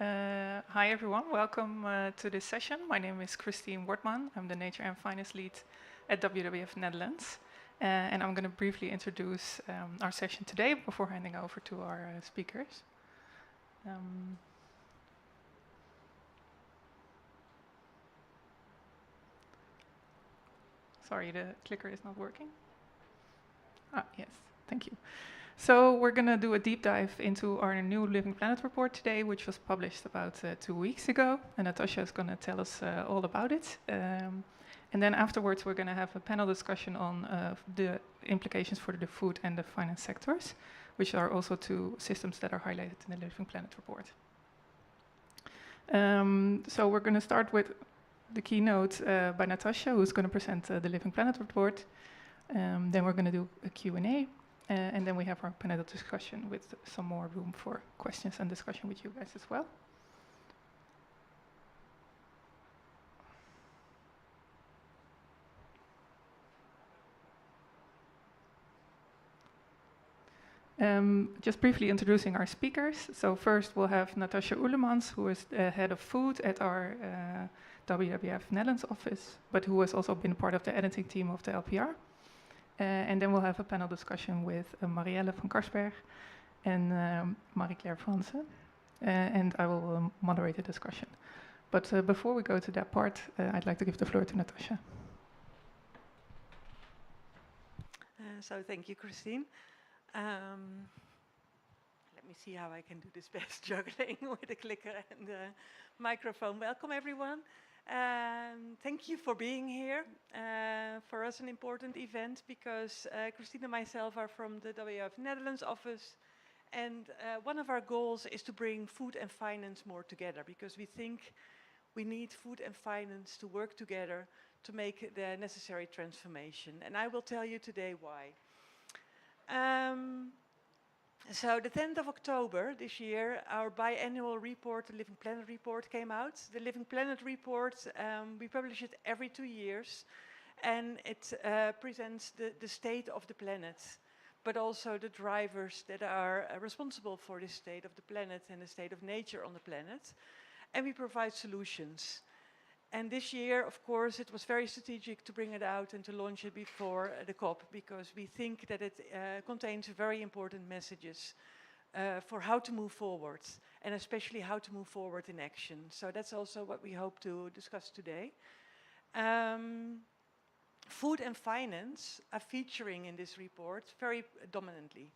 Hi everyone, welcome to this session. My name is Christine Wortman. I'm the Nature and Finance Lead at WWF Netherlands. And I'm going to briefly introduce our session today before handing over to our speakers. Sorry, the clicker is not working. Yes, thank you. So we're going to do a deep dive into our new Living Planet report today, which was published about 2 weeks ago. And Natasha is going to tell us all about it. And then afterwards, we're going to have a panel discussion on the implications for the food and the finance sectors, which are also two systems that are highlighted in the Living Planet report. So we're going to start with the keynote by Natasha, who's going to present the Living Planet report. Then we're going to do a Q&A. And then we have our panel discussion with some more room for questions and discussion with you guys as well. Just briefly introducing our speakers. So first we'll have Natasha Oelemans, who is the head of food at our WWF Netherlands office, but who has also been part of the editing team of the LPR. And then we'll have a panel discussion with Marielle van Karsberg and Marie-Claire Fransen. And I will moderate the discussion. But before we go to that part, I'd like to give the floor to Natasha. So thank you, Christine. Let me see how I can do this best, juggling with the clicker and the microphone. Welcome, everyone. Thank you for being here. For us, an important event because Christine and myself are from the WWF Netherlands office. And one of our goals is to bring food and finance more together because we think we need food and finance to work together to make the necessary transformation. And I will tell you today why. So the 10th of October this year, our biannual report, the Living Planet report, came out. The Living Planet report, we publish it every 2 years, and it presents the state of the planet, but also the drivers that are responsible for the state of the planet and the state of nature on the planet. And we provide solutions. And this year, of course, it was very strategic to bring it out and to launch it before the COP, because we think that it contains very important messages for how to move forward, and especially how to move forward in action. So that's also what we hope to discuss today. Food and finance are featuring in this report very dominantly,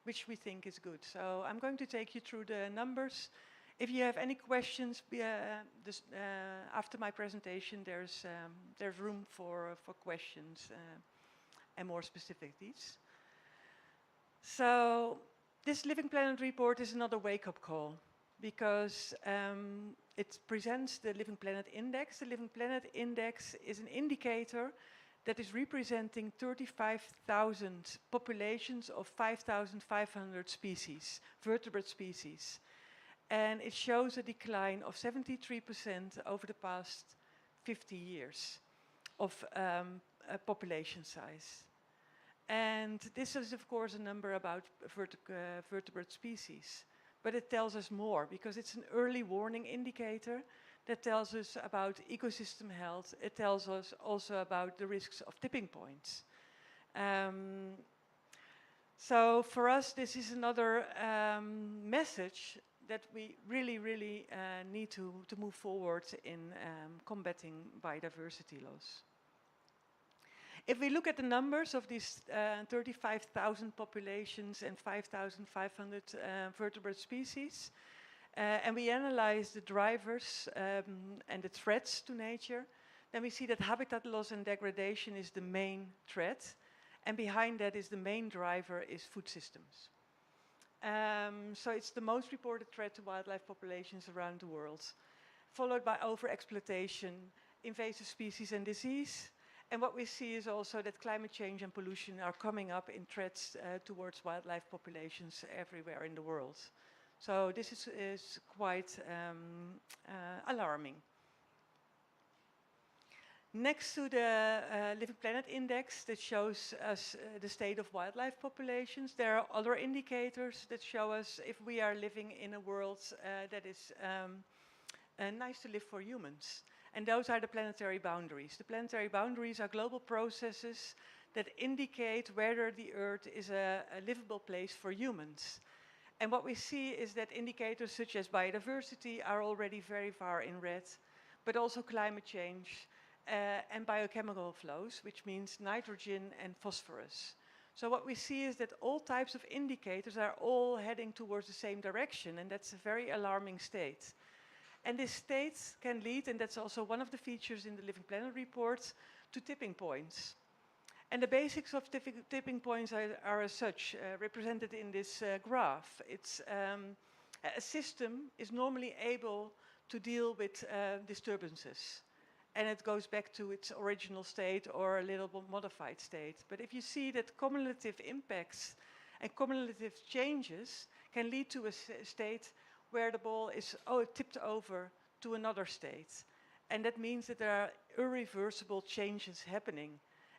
which we think is good. So I'm going to take you through the numbers. If you have any questions after my presentation, there's room for questions and more specificities. So this Living Planet report is another wake-up call because it presents the Living Planet Index. The Living Planet Index is an indicator that is representing 35,000 populations of 5,500 species, vertebrate species. And it shows a decline of 73% over the past 50 years of population size. And this is, of course, a number about vertebrate species. But it tells us more because it's an early warning indicator that tells us about ecosystem health. It tells us also about the risks of tipping points. So for us, this is another message that we really need to move forward in combating biodiversity loss. If we look at the numbers of these 35,000 populations and 5,500 vertebrate species, and we analyze the drivers and the threats to nature, then we see that habitat loss and degradation is the main threat, and behind that is the main driver is food systems. So it's the most reported threat to wildlife populations around the world, followed by overexploitation, invasive species and disease. And what we see is also that climate change and pollution are coming up in threats towards wildlife populations everywhere in the world. So this is quite alarming. Next to the Living Planet Index that shows us the state of wildlife populations, there are other indicators that show us if we are living in a world that is nice to live for humans. And those are the planetary boundaries. The planetary boundaries are global processes that indicate whether the Earth is a livable place for humans. And what we see is that indicators such as biodiversity are already very far in red, but also climate change and biochemical flows, which means nitrogen and phosphorus. So what we see is that all types of indicators are all heading towards the same direction, and that's a very alarming state. And this state can lead, and that's also one of the features in the Living Planet report, to tipping points. And the basics of tipping points are as such, represented in this graph. It's a system is normally able to deal with disturbances. And it goes back to its original state or a little bit modified state. But if you see that cumulative impacts and cumulative changes can lead to a state where the ball is tipped over to another state. And that means that there are irreversible changes happening.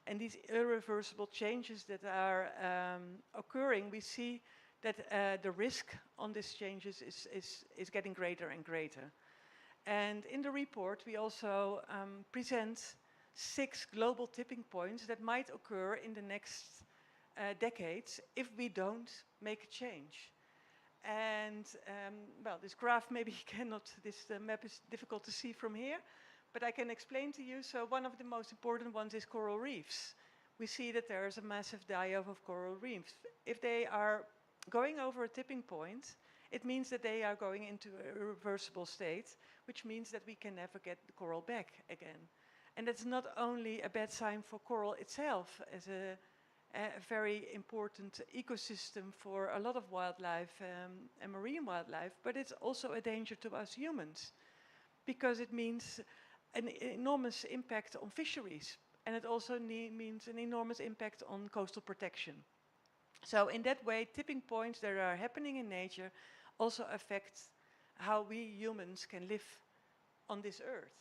And these irreversible changes that are occurring, we see that the risk on these changes is getting greater and greater. And in the report, we also present 6 global tipping points that might occur in the next decades if we don't make a change. And well, this graph maybe cannot, this map is difficult to see from here, but I can explain to you. So one of the most important ones is coral reefs. We see that there is a massive die-off of coral reefs. If they are going over a tipping point, it means that they are going into a irreversible state, which means that we can never get the coral back again. And that's not only a bad sign for coral itself as a very important ecosystem for a lot of wildlife and marine wildlife, but it's also a danger to us humans because it means an enormous impact on fisheries, and it also means an enormous impact on coastal protection. So in that way, tipping points that are happening in nature also affect how we humans can live on this Earth.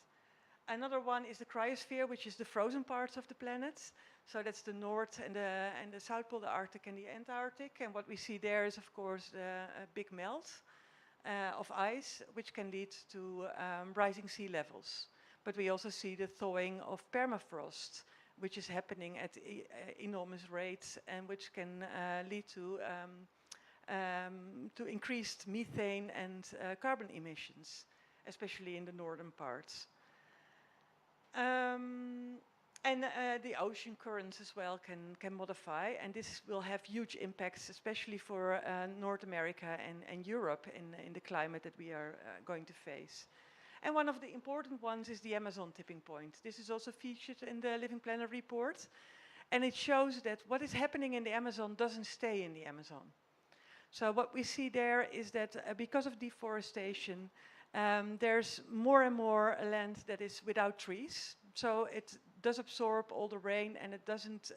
Another one is the cryosphere, which is the frozen parts of the planet. So that's the North and the South Pole, the Arctic and the Antarctic. And what we see there is, of course, a big melt of ice, which can lead to rising sea levels. But we also see the thawing of permafrost, which is happening at enormous rates and which can lead to increased methane and carbon emissions, especially in the northern parts. And the ocean currents as well can modify, and this will have huge impacts, especially for North America and Europe in the climate that we are going to face. And one of the important ones is the Amazon tipping point. This is also featured in the Living Planet report, and it shows that what is happening in the Amazon doesn't stay in the Amazon. So what we see there is that because of deforestation, there's more and more land that is without trees. So it does absorb all the rain, and it doesn't.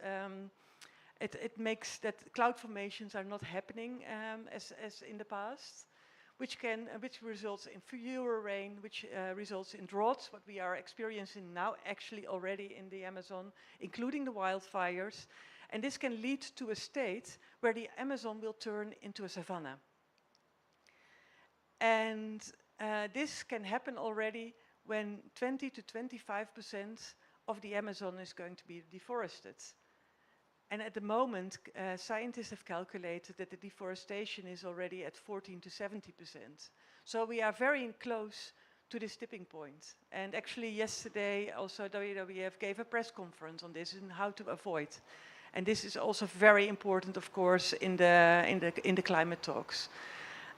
It makes that cloud formations are not happening as in the past, which results in fewer rain, which results in droughts. What we are experiencing now, actually already in the Amazon, including the wildfires, and this can lead to a state where the Amazon will turn into a savanna. And this can happen already when 20 to 25% of the Amazon is going to be deforested. And at the moment, scientists have calculated that the deforestation is already at 14 to 70%. So we are very close to this tipping point. And actually yesterday also WWF gave a press conference on this and how to avoid. And this is also very important, of course, in the climate talks.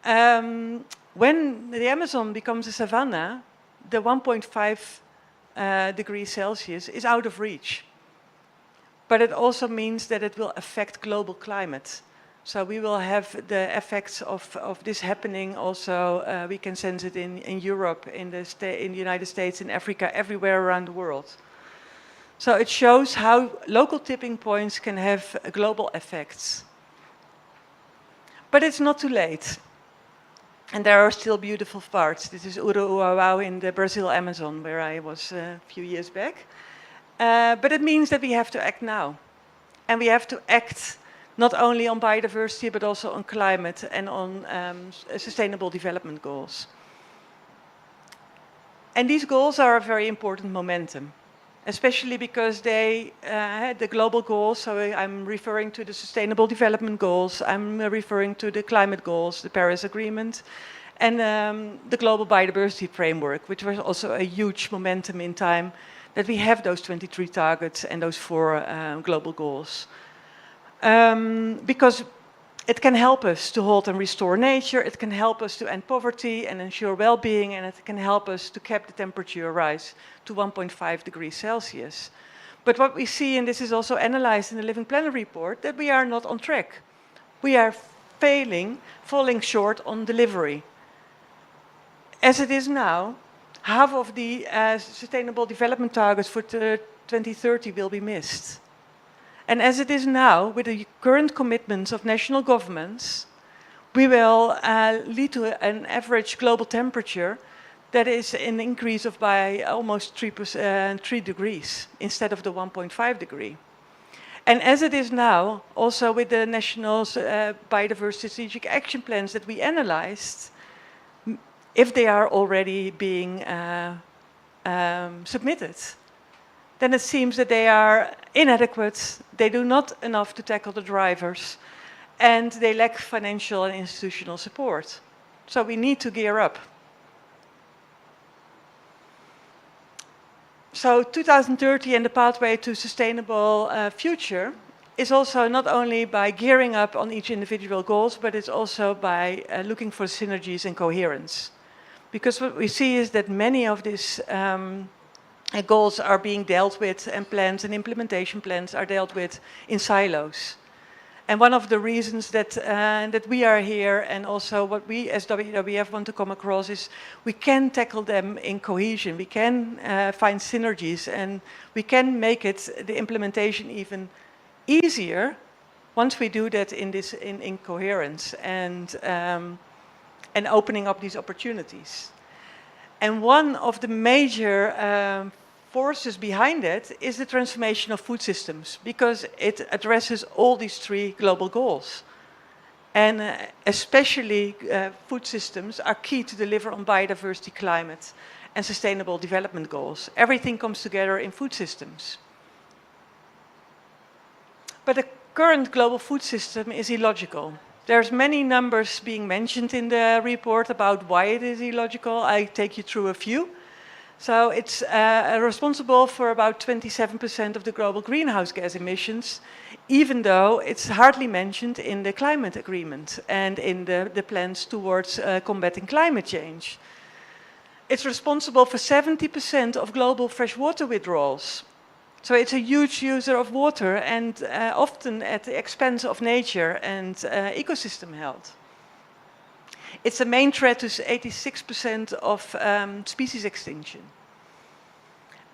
When the Amazon becomes a savanna, the 1.5 degrees Celsius is out of reach. But it also means that it will affect global climate. So we will have the effects of this happening also. We can sense it in Europe, in the United States, in Africa, everywhere around the world. So it shows how local tipping points can have global effects. But it's not too late. And there are still beautiful parts. This is Uruauau in the Brazil Amazon, where I was a few years back. But it means that we have to act now. And we have to act not only on biodiversity, but also on climate and on sustainable development goals. And these goals are a very important momentum, especially because they had the global goals. So I'm referring to the sustainable development goals. I'm referring to the climate goals, the Paris Agreement, and the global biodiversity framework, which was also a huge momentum in time that we have those 23 targets and those 4 global goals. Because it can help us to halt and restore nature, it can help us to end poverty and ensure well-being, and it can help us to cap the temperature rise to 1.5 degrees Celsius. But what we see, and this is also analyzed in the Living Planet report, that we are not on track. We are falling short on delivery. As it is now, half of the sustainable development targets for 2030 will be missed. And as it is now, with the current commitments of national governments, we will lead to an average global temperature that is an increase of by almost 3 degrees instead of the 1.5 degree. And as it is now, also with the national biodiversity strategic action plans that we analyzed, if they are already being submitted, then it seems that they are inadequate, they do not enough to tackle the drivers, and they lack financial and institutional support. So we need to gear up. So 2030 and the pathway to sustainable future is also not only by gearing up on each individual goals, but it's also by looking for synergies and coherence. Because what we see is that many of these goals are being dealt with, and plans and implementation plans are dealt with in silos. And one of the reasons that, that we are here, and also what we as WWF want to come across, is we can tackle them in cohesion. We can find synergies, and we can make it, the implementation, even easier once we do that in coherence and opening up these opportunities. And one of the major forces behind it is the transformation of food systems, because it addresses all these 3 global goals. And especially food systems are key to deliver on biodiversity, climate, and sustainable development goals. Everything comes together in food systems. But the current global food system is illogical. There's many numbers being mentioned in the report about why it is illogical. I take you through a few. So it's responsible for about 27% of the global greenhouse gas emissions, even though it's hardly mentioned in the climate agreement and in the plans towards combating climate change. It's responsible for 70% of global freshwater withdrawals. So it's a huge user of water, and often at the expense of nature and ecosystem health. It's a main threat to 86% of species extinction.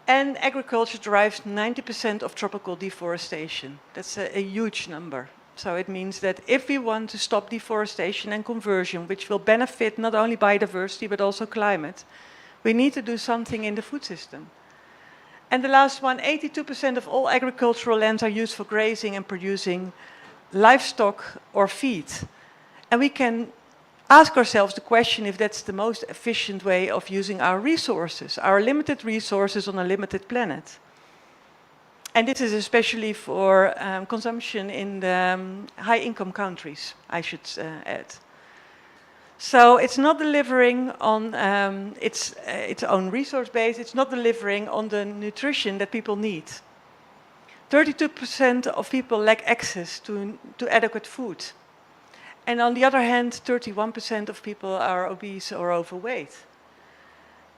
And agriculture drives 90% of tropical deforestation. That's a huge number. So it means that if we want to stop deforestation and conversion, which will benefit not only biodiversity but also climate, we need to do something in the food system. And the last one, 82% of all agricultural lands are used for grazing and producing livestock or feed. And we can ask ourselves the question if that's the most efficient way of using our resources, our limited resources on a limited planet. And this is especially for consumption in the high-income countries, I should add. So it's not delivering on its own resource base, it's not delivering on the nutrition that people need. 32% of people lack access to adequate food. And on the other hand, 31% of people are obese or overweight.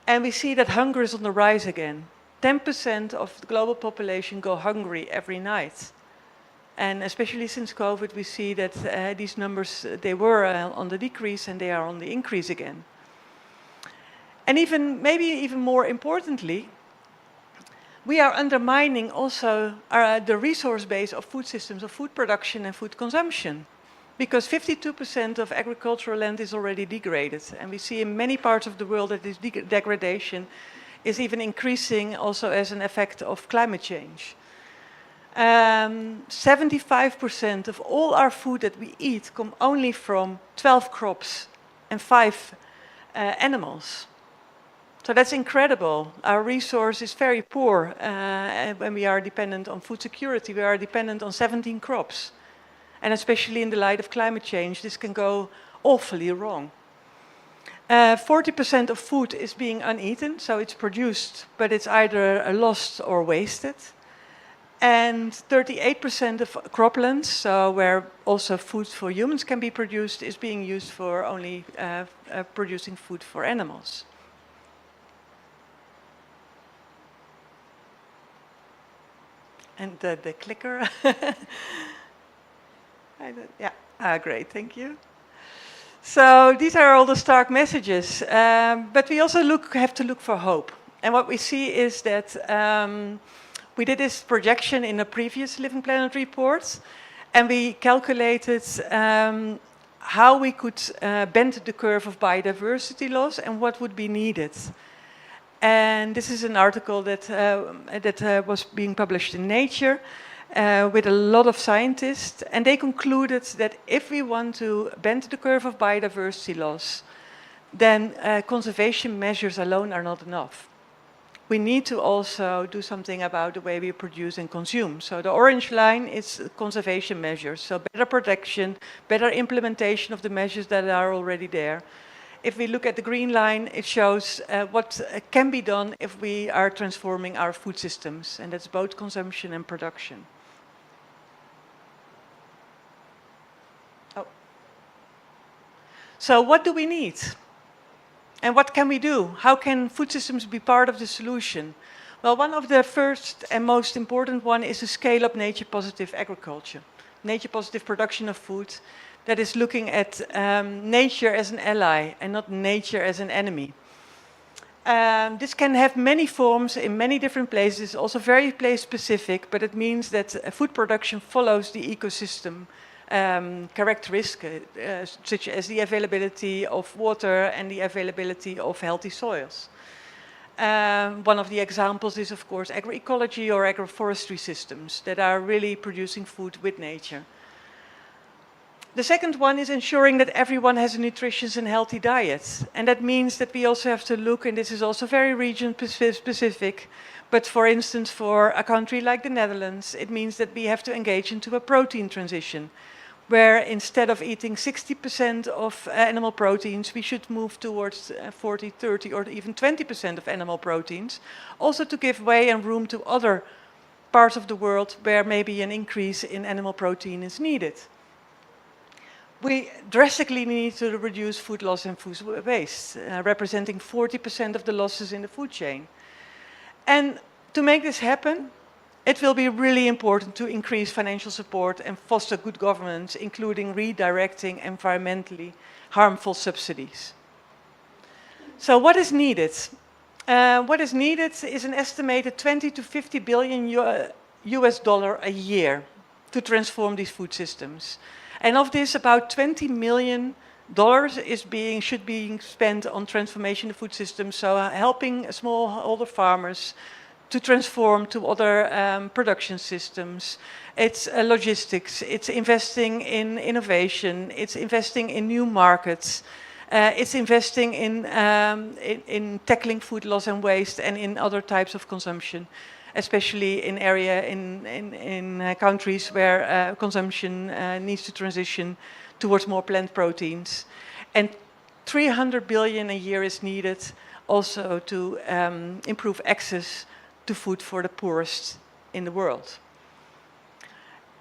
And we see that hunger is on the rise again. 10% of the global population go hungry every night. And especially since COVID, we see that these numbers, they were on the decrease and they are on the increase again. And maybe even more importantly, we are undermining also the resource base of food systems, of food production and food consumption. Because 52% of agricultural land is already degraded. And we see in many parts of the world that this degradation is even increasing also as an effect of climate change. 75% of all our food that we eat come only from 12 crops and 5 animals. So that's incredible. Our resource is very poor. When we are dependent on food security, we are dependent on 17 crops. And especially in the light of climate change, this can go awfully wrong. 40% of food is being uneaten, so it's produced, but it's either lost or wasted. And 38% of croplands, so where also food for humans can be produced, is being used for only producing food for animals. And the clicker. Great, thank you. So these are all the stark messages, but we also have to look for hope. And what we see is that we did this projection in a previous Living Planet report, and we calculated how we could bend the curve of biodiversity loss and what would be needed. And this is an article that was being published in Nature with a lot of scientists, and they concluded that if we want to bend the curve of biodiversity loss, then conservation measures alone are not enough. We need to also do something about the way we produce and consume. So the orange line is conservation measures, so better protection, better implementation of the measures that are already there. If we look at the green line, it shows what can be done if we are transforming our food systems, and that's both consumption and production. So what do we need? And what can we do? How can food systems be part of the solution? Well, one of the first and most important one is to scale up nature-positive agriculture, nature-positive production of food that is looking at nature as an ally and not nature as an enemy. This can have many forms in many different places, also very place-specific, but it means that food production follows the ecosystem characteristics, such as the availability of water and the availability of healthy soils. One of the examples is, of course, agroecology or agroforestry systems that are really producing food with nature. The second one is ensuring that everyone has a nutritious and healthy diet. And that means that we also have to look, and this is also very region specific, but for instance, for a country like the Netherlands, it means that we have to engage into a protein transition, where instead of eating 60% of animal proteins, we should move towards 40, 30, or even 20% of animal proteins, also to give way and room to other parts of the world where maybe an increase in animal protein is needed. We drastically need to reduce food loss and food waste, representing 40% of the losses in the food chain. And to make this happen, it will be really important to increase financial support and foster good governance, including redirecting environmentally harmful subsidies. So what is needed? What is needed is an estimated 20 to 50 billion US dollar a year to transform these food systems. And of this, about $20 million should be spent on transformation of food systems, so helping smallholder farmers to transform to other production systems. It's logistics, it's investing in innovation, it's investing in new markets, it's investing in tackling food loss and waste and in other types of consumption, especially in countries where consumption needs to transition towards more plant proteins. And 300 billion a year is needed also to improve access to food for the poorest in the world.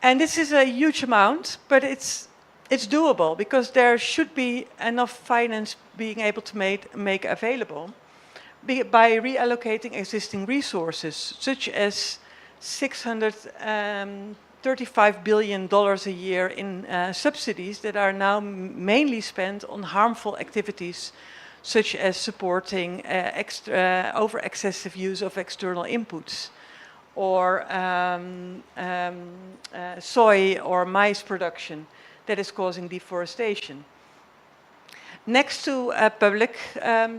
And this is a huge amount, but it's doable because there should be enough finance being able to make available by reallocating existing resources, such as $635 billion a year in subsidies that are now mainly spent on harmful activities, such as supporting over-excessive use of external inputs, or soy or maize production that is causing deforestation. Next to public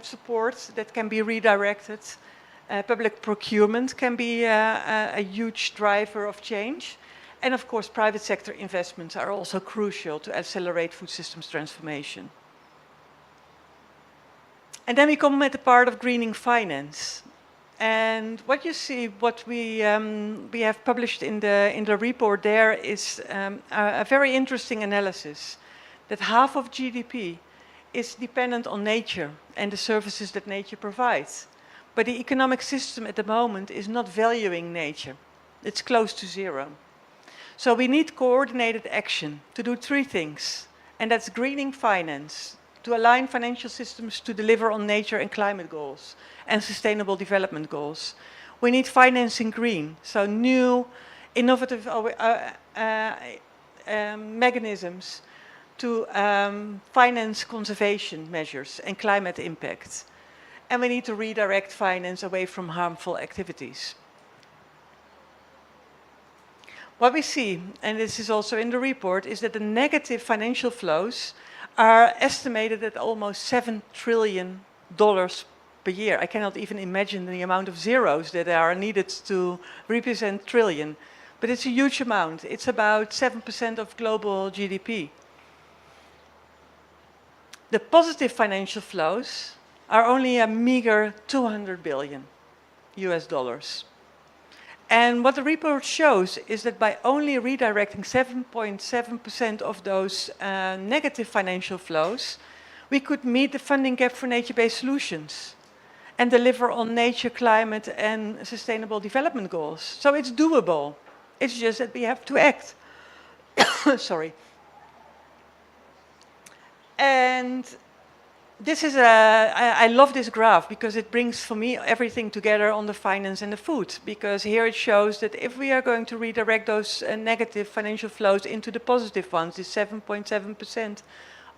support that can be redirected, Public procurement can be a huge driver of change. And of course, private sector investments are also crucial to accelerate food systems transformation. And then we come at the part of greening finance. And what you see, what we have published in the report there is a very interesting analysis that half of GDP is dependent on nature and the services that nature provides. But the economic system at the moment is not valuing nature. It's close to zero. So we need coordinated action to do three things, and that's greening finance, to align financial systems to deliver on nature and climate goals and sustainable development goals. We need financing green, so new innovative mechanisms to finance conservation measures and climate impact. And we need to redirect finance away from harmful activities. What we see, and this is also in the report, is that the negative financial flows are estimated at almost $7 trillion per year. I cannot even imagine the amount of zeros that are needed to represent trillion, but it's a huge amount. It's about 7% of global GDP. The positive financial flows are only a meager 200 billion US dollars. And what the report shows is that by only redirecting 7.7% of those negative financial flows, we could meet the funding gap for nature-based solutions and deliver on nature, climate, and sustainable development goals. So it's doable. It's just that we have to act. Sorry. And this is I love this graph because it brings for me everything together on the finance and the food, because here it shows that if we are going to redirect those negative financial flows into the positive ones, this 7.7%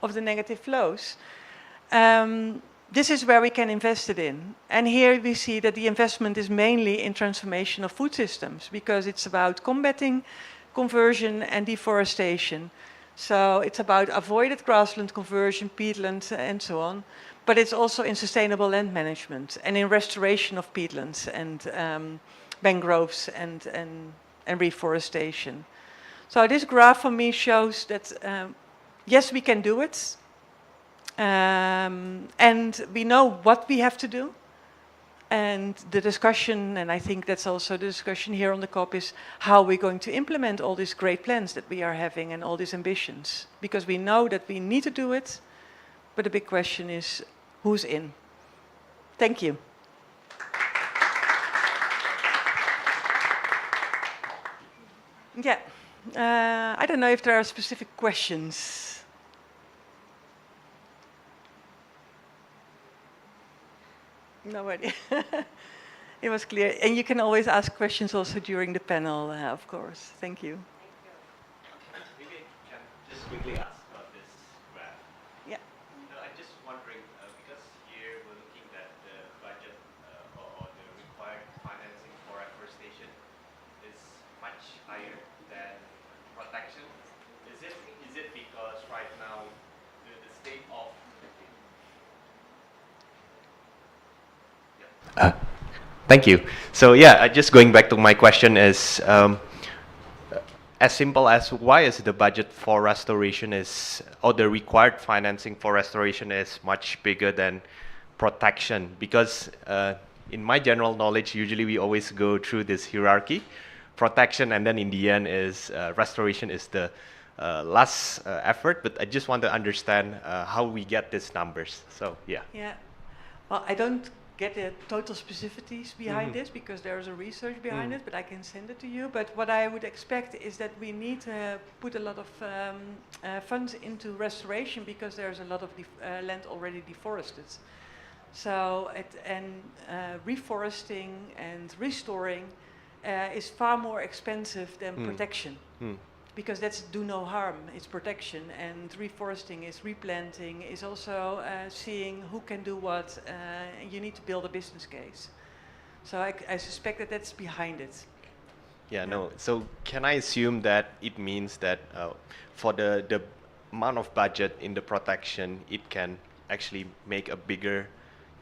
of the negative flows, this is where we can invest it in. And here we see that the investment is mainly in transformation of food systems, because it's about combating conversion and deforestation. So it's about avoided grassland conversion, peatlands, and so on. But it's also in sustainable land management and in restoration of peatlands and mangroves and reforestation. So this graph for me shows that, yes, we can do it. And we know what we have to do. And the discussion, and I think that's also the discussion here on the COP, is how we're going to implement all these great plans that we are having and all these ambitions. Because we know that we need to do it, but the big question is, who's in? Thank you. Yeah, I don't know if there are specific questions. No idea. It was clear. And you can always ask questions also during the panel, of course. Thank you. Maybe I can just quickly ask about this graph. Yeah. No, I'm just wondering, because here we're looking at the budget or the required financing for afforestation is much higher than protection. Is it because right now the state of Thank you. So yeah, just going back to my question is as simple as why is the budget for restoration or the required financing for restoration is much bigger than protection? Because in my general knowledge, usually we always go through this hierarchy, protection, and then in the end is restoration is the last effort. But I just want to understand how we get these numbers. So yeah. Yeah. Well, I don't get the total specificities behind this because there's a research behind it, but I can send it to you. But what I would expect is that we need to put a lot of funds into restoration because there's a lot of land already deforested. So reforesting and restoring is far more expensive than protection. Because that's do no harm, it's protection, and reforesting is replanting, is also seeing who can do what, and you need to build a business case. So I suspect that that's behind it. Yeah, no, so can I assume that it means that for the amount of budget in the protection, it can actually make a bigger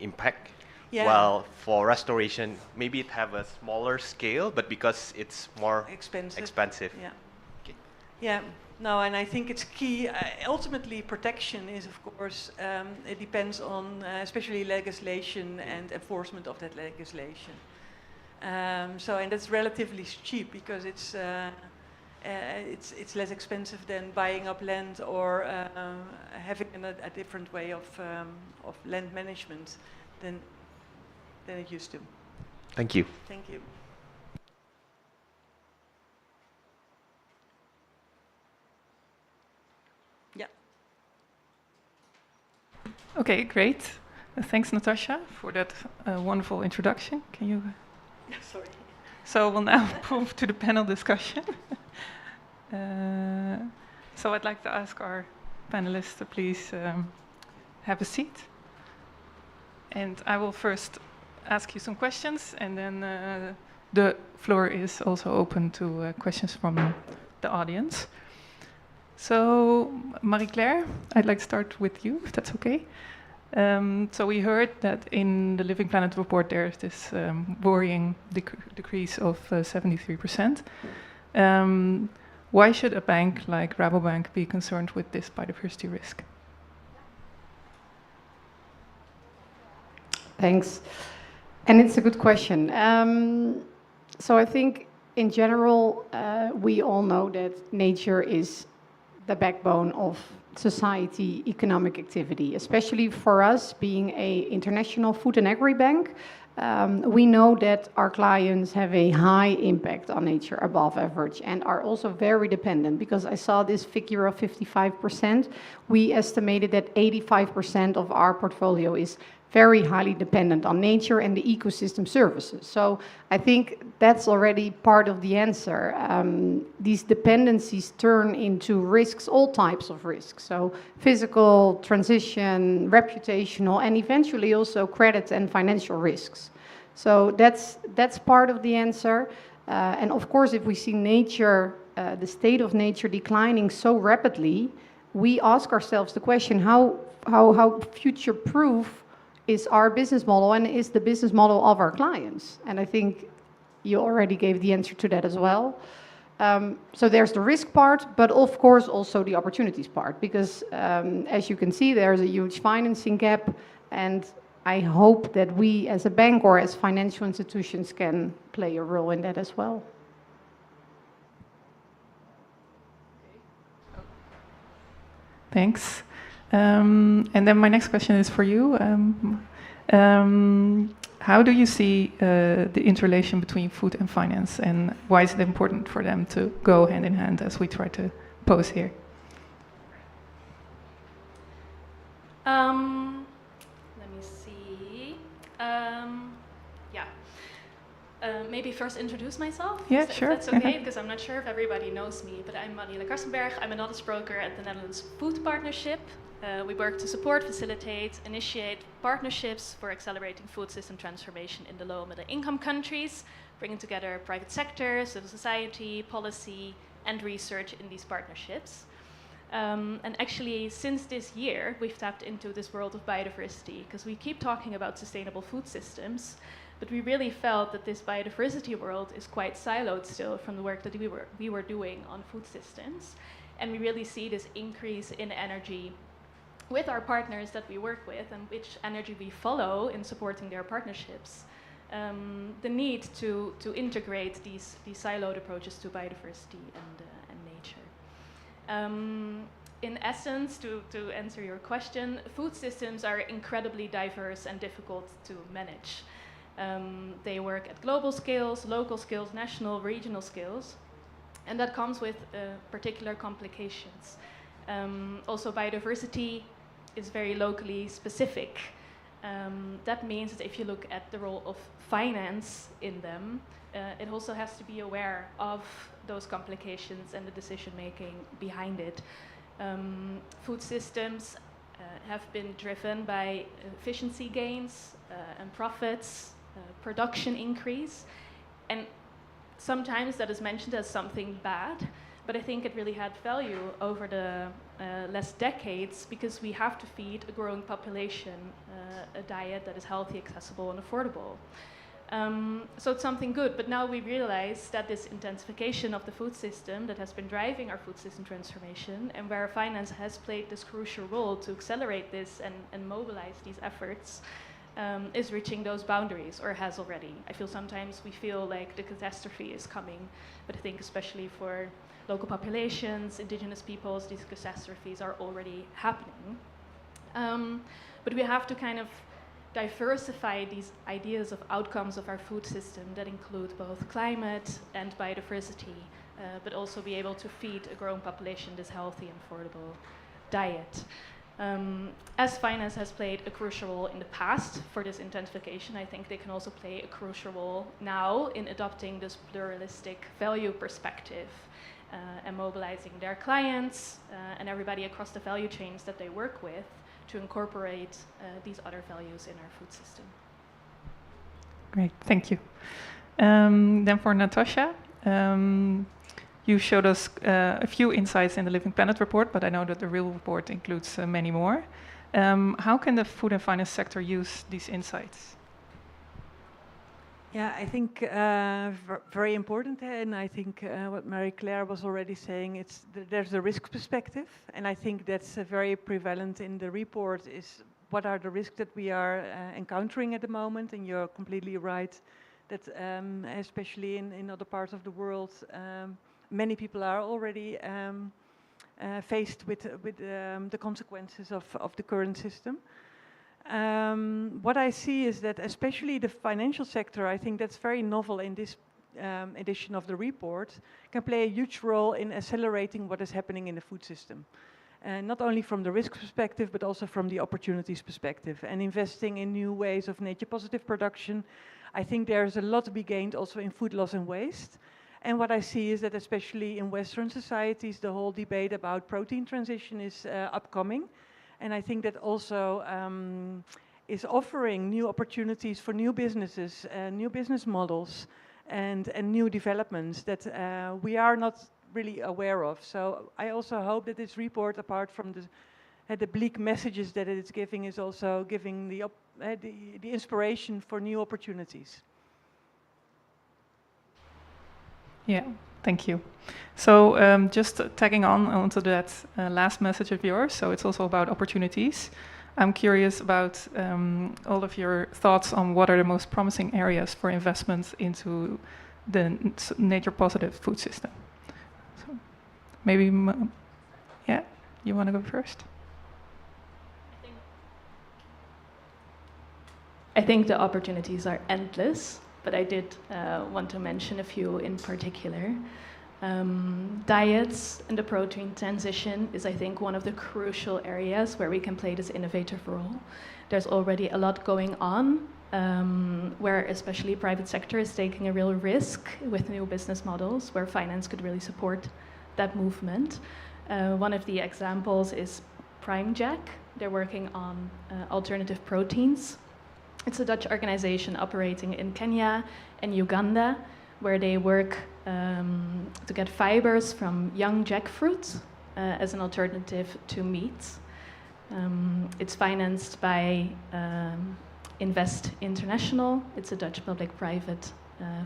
impact? Yeah. While for restoration, maybe it have a smaller scale, but because it's more expensive. Yeah. Okay. Yeah. No, and I think it's key. Ultimately, protection is, of course, it depends on especially legislation and enforcement of that legislation. So, and that's relatively cheap because it's less expensive than buying up land or having a different way of land management than it used to. Thank you. Thank you. Yeah. Okay, great. Thanks, Natasha, for that wonderful introduction. Can you? Sorry. So we'll now move to the panel discussion. So I'd like to ask our panelists to please have a seat. And I will first ask you some questions, and then the floor is also open to questions from the audience. So, Marie-Claire, I'd like to start with you, if that's okay. So we heard that in the Living Planet report there's this worrying decrease of 73%. Why should a bank like Rabobank be concerned with this biodiversity risk? Thanks. And it's a good question. So I think in general, we all know that nature is the backbone of society, economic activity, especially for us being an international food and agri bank. We know that our clients have a high impact on nature above average and are also very dependent, because I saw this figure of 55%. We estimated that 85% of our portfolio is very highly dependent on nature and the ecosystem services. So I think that's already part of the answer. These dependencies turn into risks, all types of risks. So physical, transition, reputational, and eventually also credit and financial risks. So that's part of the answer. And of course, if we see nature, the state of nature declining so rapidly, we ask ourselves the question, how future-proof is our business model and is the business model of our clients? And I think you already gave the answer to that as well. So there's the risk part, but of course also the opportunities part, because as you can see, there's a huge financing gap, and I hope that we as a bank or as financial institutions can play a role in that as well. Thanks. And then my next question is for you. How do you see the interrelation between food and finance, and why is it important for them to go hand in hand, as we try to pose here? Let me see. Maybe first introduce myself. Yeah, sure. If that's okay, because I'm not sure if everybody knows me, but I'm Marielle Karstenberg. I'm a knowledge broker at the Netherlands Food Partnership. We work to support, facilitate, initiate partnerships for accelerating food system transformation in the low and middle income countries, bringing together private sector, civil society, policy, and research in these partnerships. And actually, since this year, we've tapped into this world of biodiversity, because we keep talking about sustainable food systems, but we really felt that this biodiversity world is quite siloed still from the work that we were doing on food systems. And we really see this increase in energy with our partners that we work with, and which energy we follow in supporting their partnerships. The need to integrate these siloed approaches to biodiversity and nature. In essence, to answer your question, food systems are incredibly diverse and difficult to manage. They work at global scales, local scales, national, regional scales, and that comes with particular complications. Also, biodiversity is very locally specific. That means that if you look at the role of finance in them, it also has to be aware of those complications and the decision making behind it. Food systems have been driven by efficiency gains and profits, production increase, and sometimes that is mentioned as something bad, But I think it really had value over the last decades because we have to feed a growing population a diet that is healthy, accessible, and affordable. So it's something good, but now we realize that this intensification of the food system that has been driving our food system transformation, and where finance has played this crucial role to accelerate this and mobilize these efforts, is reaching those boundaries, or has already. I feel sometimes we feel like the catastrophe is coming, but I think especially for local populations, indigenous peoples, these catastrophes are already happening. But we have to kind of diversify these ideas of outcomes of our food system that include both climate and biodiversity, but also be able to feed a growing population this healthy and affordable diet. As finance has played a crucial role in the past for this intensification, I think they can also play a crucial role now in adopting this pluralistic value perspective and mobilizing their clients and everybody across the value chains that they work with to incorporate these other values in our food system. Great, thank you. Then for Natasha, you showed us a few insights in the Living Planet report, but I know that the real report includes many more. How can the food and finance sector use these insights? Yeah, I think very important, and I think what Marie-Claire was already saying, there's a risk perspective, and I think that's very prevalent in the report, is what are the risks that we are encountering at the moment, and you're completely right that especially in other parts of the world, many people are already faced with the consequences of the current system. What I see is that especially the financial sector, I think that's very novel in this edition of the report, can play a huge role in accelerating what is happening in the food system. Not only from the risk perspective, but also from the opportunities perspective. And investing in new ways of nature-positive production, I think there's a lot to be gained also in food loss and waste. And what I see is that especially in Western societies, the whole debate about protein transition is upcoming. And I think that also is offering new opportunities for new businesses, new business models, and new developments that we are not really aware of. So I also hope that this report, apart from the bleak messages that it's giving, is also giving the inspiration for new opportunities. Yeah, thank you. So just tagging onto that last message of yours, so it's also about opportunities. I'm curious about all of your thoughts on what are the most promising areas for investment into the nature-positive food system. So maybe, yeah, you want to go first? I think the opportunities are endless, but I did want to mention a few in particular. Diets and the protein transition is, I think, one of the crucial areas where we can play this innovative role. There's already a lot going on, where especially private sector is taking a real risk with new business models, where finance could really support that movement. One of the examples is PrimeJack. They're working on alternative proteins. It's a Dutch organization operating in Kenya and Uganda, where they work to get fibers from young jackfruit as an alternative to meat. It's financed by Invest International. It's a Dutch public-private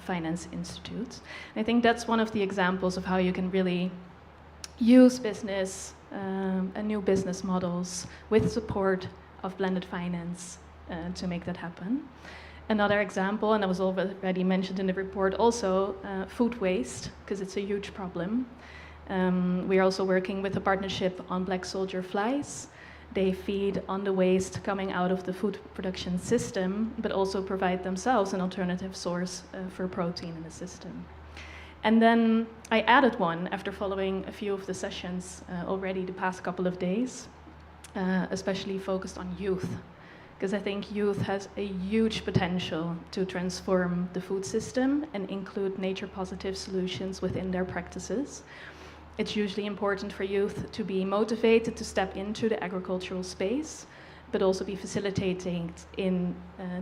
finance institute. And I think that's one of the examples of how you can really use business and new business models with support of blended finance to make that happen. Another example, and that was already mentioned in the report also, food waste, because it's a huge problem. We are also working with a partnership on black soldier flies. They feed on the waste coming out of the food production system, but also provide themselves an alternative source for protein in the system. And then I added one after following a few of the sessions already the past couple of days, especially focused on youth. Because I think youth has a huge potential to transform the food system and include nature-positive solutions within their practices. It's usually important for youth to be motivated to step into the agricultural space, but also be facilitating in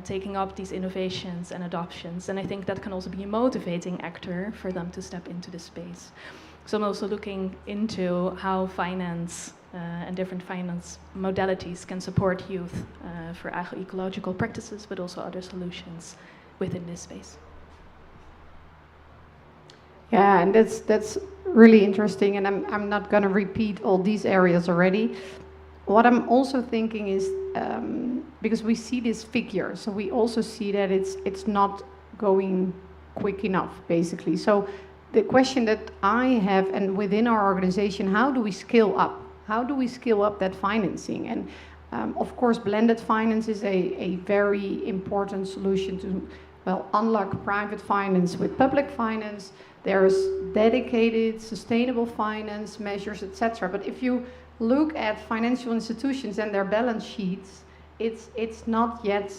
taking up these innovations and adoptions. And I think that can also be a motivating actor for them to step into the space. So I'm also looking into how finance and different finance modalities can support youth for agroecological practices, but also other solutions within this space. Yeah, and that's really interesting, and I'm not going to repeat all these areas already. What I'm also thinking is, because we see this figure, so we also see that it's not going quick enough, basically. So the question that I have, and within our organization, how do we scale up? How do we scale up that financing? And of course, blended finance is a very important solution to, well, unlock private finance with public finance. There's dedicated sustainable finance measures, etc. But if you look at financial institutions and their balance sheets, it's not yet,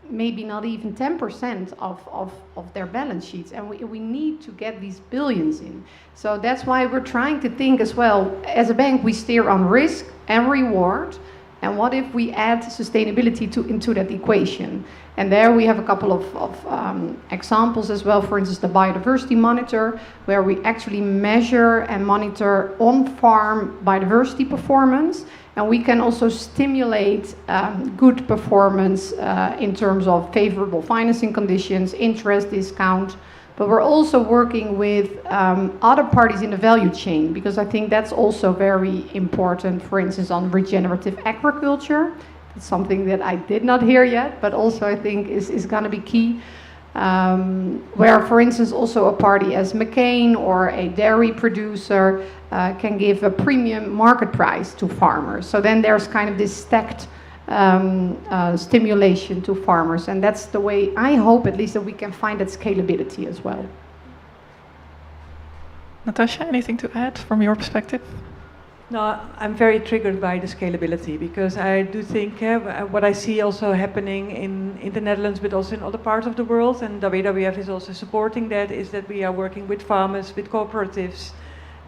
maybe not even 10% of their balance sheets, and we need to get these billions in. So that's why we're trying to think as well. As a bank, we steer on risk and reward, and what if we add sustainability into that equation? And there we have a couple of examples as well. For instance, the biodiversity monitor, where we actually measure and monitor on-farm biodiversity performance. And we can also stimulate good performance in terms of favorable financing conditions, interest discount. But we're also working with other parties in the value chain, because I think that's also very important, for instance, on regenerative agriculture. It's something that I did not hear yet, but also I think is going to be key. Where, for instance, also a party as McCain or a dairy producer can give a premium market price to farmers. So then there's kind of this stacked stimulation to farmers, and that's the way I hope at least that we can find that scalability as well. Natasha, anything to add from your perspective? No, I'm very triggered by the scalability, because I do think what I see also happening in the Netherlands, but also in other parts of the world, and WWF is also supporting that, is that we are working with farmers, with cooperatives,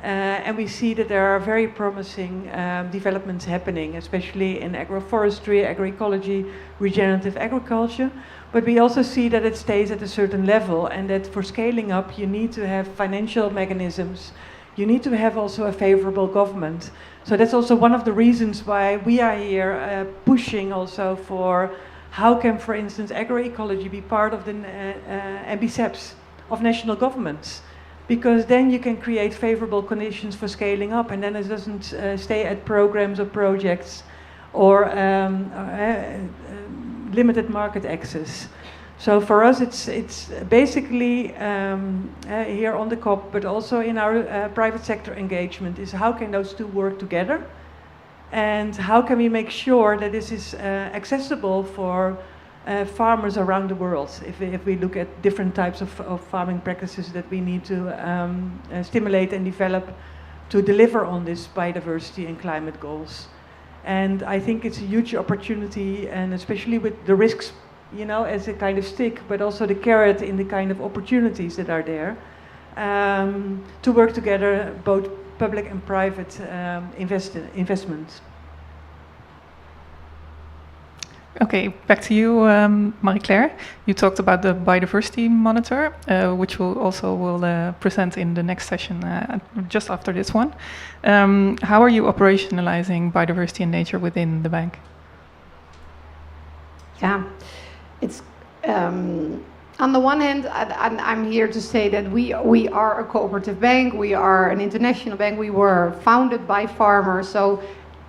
and we see that there are very promising developments happening, especially in agroforestry, agroecology, regenerative agriculture. But we also see that it stays at a certain level, and that for scaling up you need to have financial mechanisms. You need to have also a favorable government. So that's also one of the reasons why we are here pushing also for how can, for instance, agroecology be part of the MBCEPs of national governments. Because then you can create favorable conditions for scaling up, and then it doesn't stay at programs or projects or limited market access. So for us, it's basically here on the COP, but also in our private sector engagement, is how can those two work together, and how can we make sure that this is accessible for farmers around the world. If we look at different types of farming practices that we need to stimulate and develop to deliver on this biodiversity and climate goals. And I think it's a huge opportunity, and especially with the risks, you know, as a kind of stick, but also the carrot in the kind of opportunities that are there, to work together, both public and private investments. Okay, back to you, Marie-Claire. You talked about the biodiversity monitor, which we'll also present in the next session just after this one. How are you operationalizing biodiversity and nature within the bank? Yeah, it's on the one hand, I'm here to say that we are a cooperative bank. We are an international bank. We were founded by farmers, so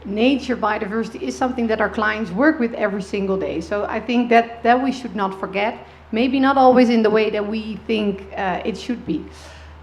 nature, biodiversity is something that our clients work with every single day. So I think that we should not forget. Maybe not always in the way that we think it should be.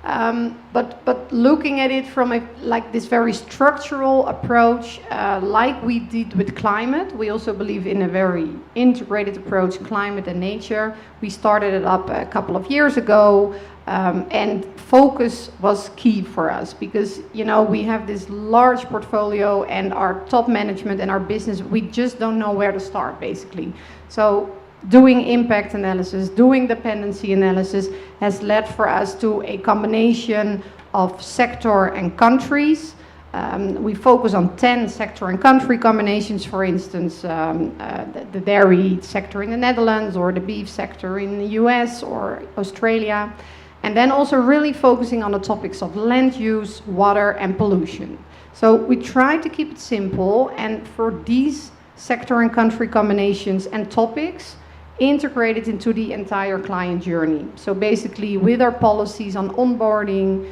But looking at it from like this very structural approach, like we did with climate, we also believe in a very integrated approach, climate and nature. We started it up a couple of years ago, and focus was key for us, because, you know, we have this large portfolio and our top management and our business, we just don't know where to start, basically. So doing impact analysis, doing dependency analysis has led for us to a combination of sector and countries. We focus on 10 sector and country combinations, for instance, the dairy sector in the Netherlands, or the beef sector in the US or Australia. And then also really focusing on the topics of land use, water, and pollution. So we try to keep it simple, and for these sector and country combinations and topics, integrated into the entire client journey. So basically with our policies on onboarding,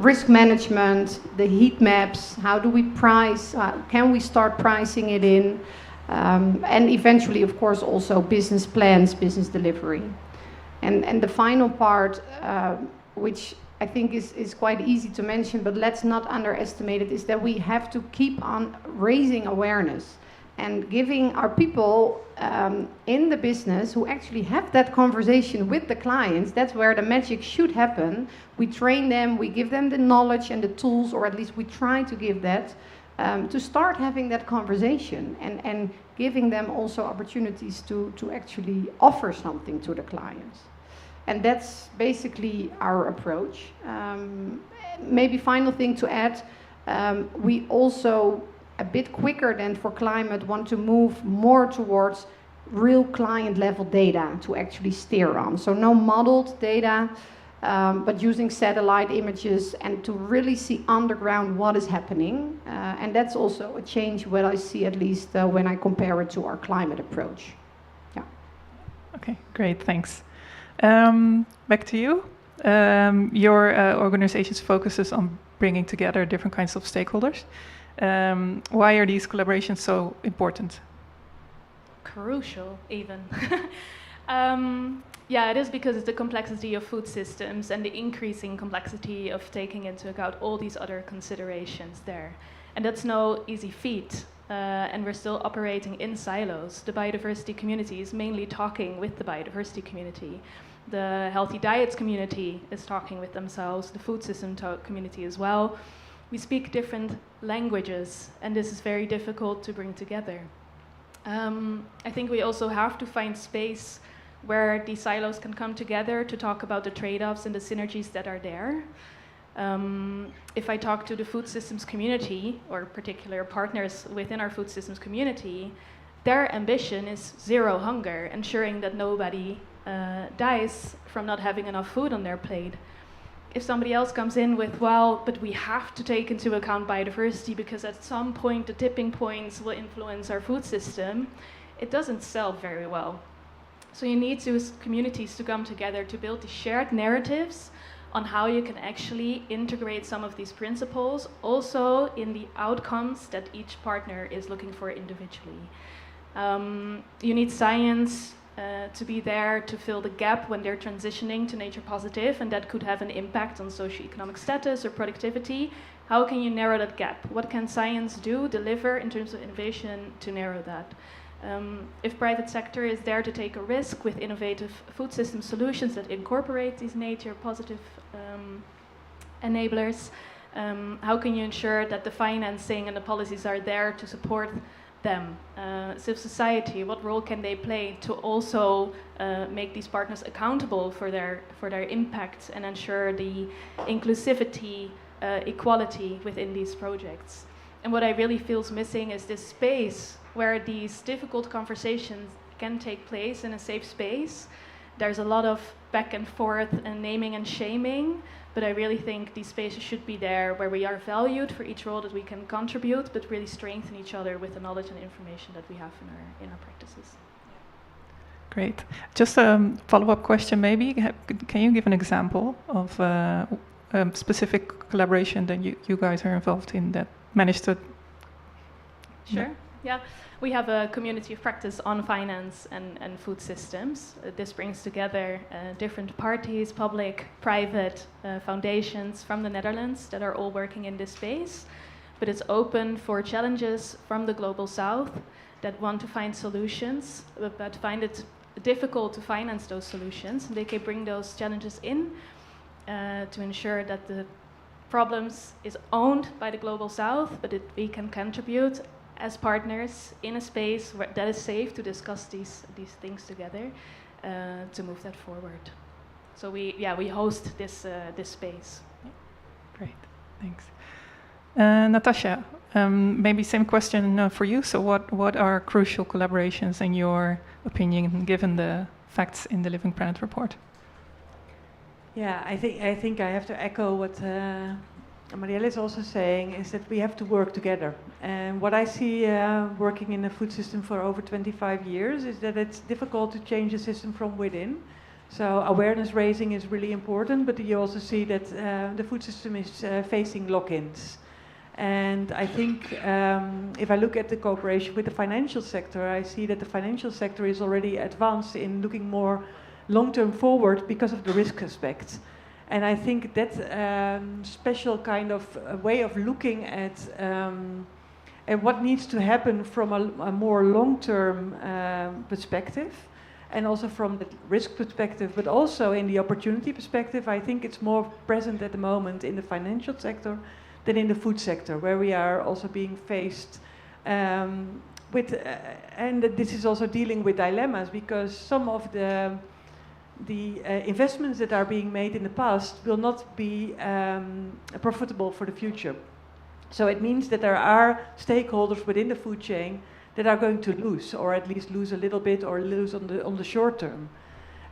risk management, the heat maps, how do we price, can we start pricing it in, and eventually of course also business plans, business delivery. And the final part, which I think is quite easy to mention, but let's not underestimate it, is that we have to keep on raising awareness and giving our people in the business who actually have that conversation with the clients. That's where the magic should happen. We train them, we give them the knowledge and the tools, or at least we try to give that, to start having that conversation and giving them also opportunities to actually offer something to the clients. And that's basically our approach. Maybe final thing to add, we also, a bit quicker than for climate, want to move more towards real client level data to actually steer on. So no modeled data, but using satellite images and to really see on the ground what is happening. And that's also a change what I see, at least when I compare it to our climate approach. Yeah. Okay, great, thanks. Back to you. Your organization's focuses on bringing together different kinds of stakeholders. Why are these collaborations so important? Crucial, even. Yeah, it is because of the complexity of food systems and the increasing complexity of taking into account all these other considerations there. And that's no easy feat. And we're still operating in silos. The biodiversity community is mainly talking with the biodiversity community. The healthy diets community is talking with themselves, the food system community as well. We speak different languages, and this is very difficult to bring together. I think we also have to find space where these silos can come together to talk about the trade-offs and the synergies that are there. If I talk to the food systems community, or particular partners within our food systems community, their ambition is zero hunger, ensuring that nobody dies from not having enough food on their plate. If somebody else comes in with, well, but we have to take into account biodiversity because at some point the tipping points will influence our food system, it doesn't sell very well. So you need communities to come together to build the shared narratives on how you can actually integrate some of these principles also in the outcomes that each partner is looking for individually. You need science to be there to fill the gap when they're transitioning to nature positive, and that could have an impact on socioeconomic status or productivity. How can you narrow that gap? What can science deliver in terms of innovation to narrow that? If private sector is there to take a risk with innovative food system solutions that incorporate these nature positive enablers, how can you ensure that the financing and the policies are there to support them? Civil society, what role can they play to also make these partners accountable for their impact and ensure the inclusivity, equality within these projects? And what I really feel is missing is this space where these difficult conversations can take place in a safe space. There's a lot of back and forth and naming and shaming, but I really think these spaces should be there where we are valued for each role that we can contribute, but really strengthen each other with the knowledge and information that we have in our practices. Great. Just a follow-up question maybe. Can you give an example of a specific collaboration that you guys are involved in that managed to... Sure. Yeah, we have a community of practice on finance and food systems. This brings together different parties, public, private, foundations from the Netherlands that are all working in this space. But it's open for challenges from the global south that want to find solutions, but find it difficult to finance those solutions. They can bring those challenges in to ensure that the problems is owned by the global south, but we can contribute as partners in a space that is safe to discuss these things together to move that forward. So we host this space. Great, thanks. Natasha, maybe same question for you. So what are crucial collaborations in your opinion, given the facts in the Living Planet report? Yeah, I think I have to echo what Marielle is also saying, is that we have to work together. And what I see working in the food system for over 25 years is that it's difficult to change the system from within. So awareness raising is really important, but you also see that the food system is facing lock-ins. And I think if I look at the cooperation with the financial sector, I see that the financial sector is already advanced in looking more long-term forward because of the risk aspect. And I think that special kind of way of looking at what needs to happen from a more long-term perspective, and also from the risk perspective, but also in the opportunity perspective, I think it's more present at the moment in the financial sector than in the food sector, where we are also being faced with, and this is also dealing with dilemmas, because some of the investments that are being made in the past will not be profitable for the future. So it means that there are stakeholders within the food chain that are going to lose, or at least lose a little bit, or lose on the short term.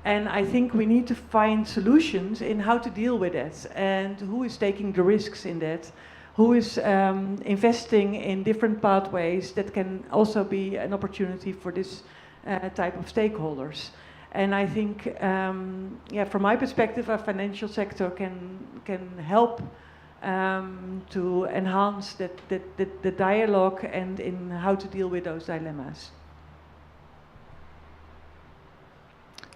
And I think we need to find solutions in how to deal with that, and who is taking the risks in that, who is investing in different pathways that can also be an opportunity for this type of stakeholders. And I think, from my perspective, our financial sector can help to enhance the dialogue and in how to deal with those dilemmas.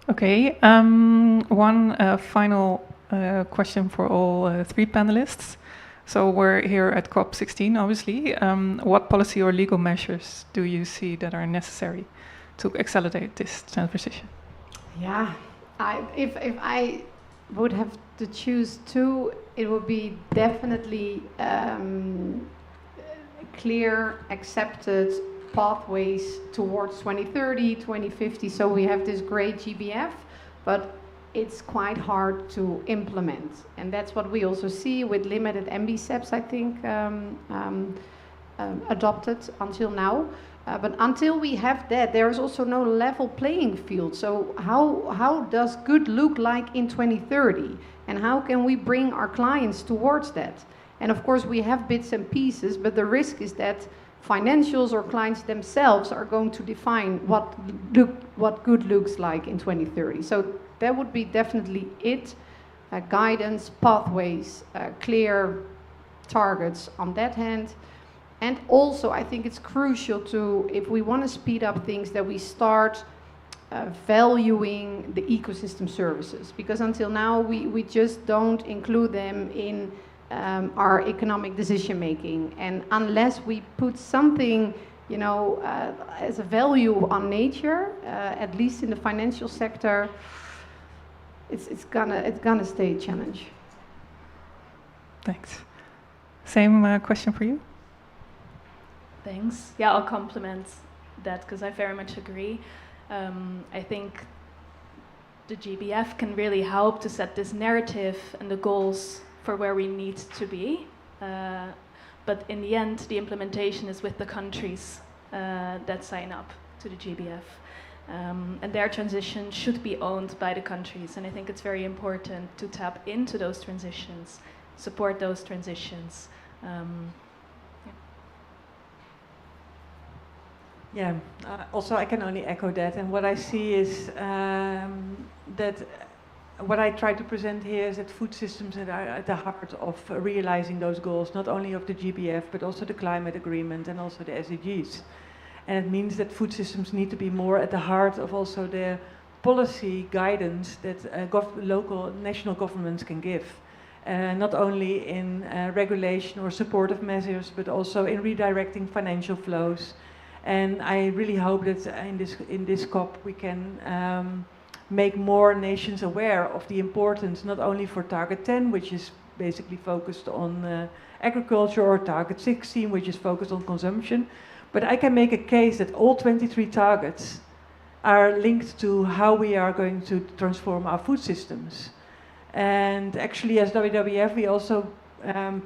Okay, one final question for all three panelists. So we're here at COP16, obviously. What policy or legal measures do you see that are necessary to accelerate this transition? Yeah, if I would have to choose two, it would be definitely clear, accepted pathways towards 2030, 2050. So we have this great GBF, but it's quite hard to implement. And that's what we also see with limited MBCEPs, I think, adopted until now. But until we have that, there is also no level playing field. So how does good look like in 2030? And how can we bring our clients towards that? And of course, we have bits and pieces, but the risk is that financials or clients themselves are going to define what good looks like in 2030. So that would be definitely it. Guidance, pathways, clear targets on that hand. And also, I think it's crucial to, if we want to speed up things, that we start valuing the ecosystem services. Because until now, we just don't include them in our economic decision making. And unless we put something, as a value on nature, at least in the financial sector, it's gonna stay a challenge. Thanks. Same question for you. Thanks. Yeah, I'll complement that because I very much agree. I think the GBF can really help to set this narrative and the goals for where we need to be. But in the end, the implementation is with the countries that sign up to the GBF. And their transition should be owned by the countries. And I think it's very important to tap into those transitions, support those transitions. Also I can only echo that, and what I see is that what I try to present here is that food systems are at the heart of realizing those goals, not only of the GBF but also the climate agreement and also the SDGs. And it means that food systems need to be more at the heart of also the policy guidance that local, national governments can give. Not only in regulation or supportive measures, but also in redirecting financial flows. And I really hope that in this COP we can make more nations aware of the importance, not only for Target 10, which is basically focused on agriculture, or Target 16, which is focused on consumption, but I can make a case that all 23 targets are linked to how we are going to transform our food systems. And actually, as WWF, we also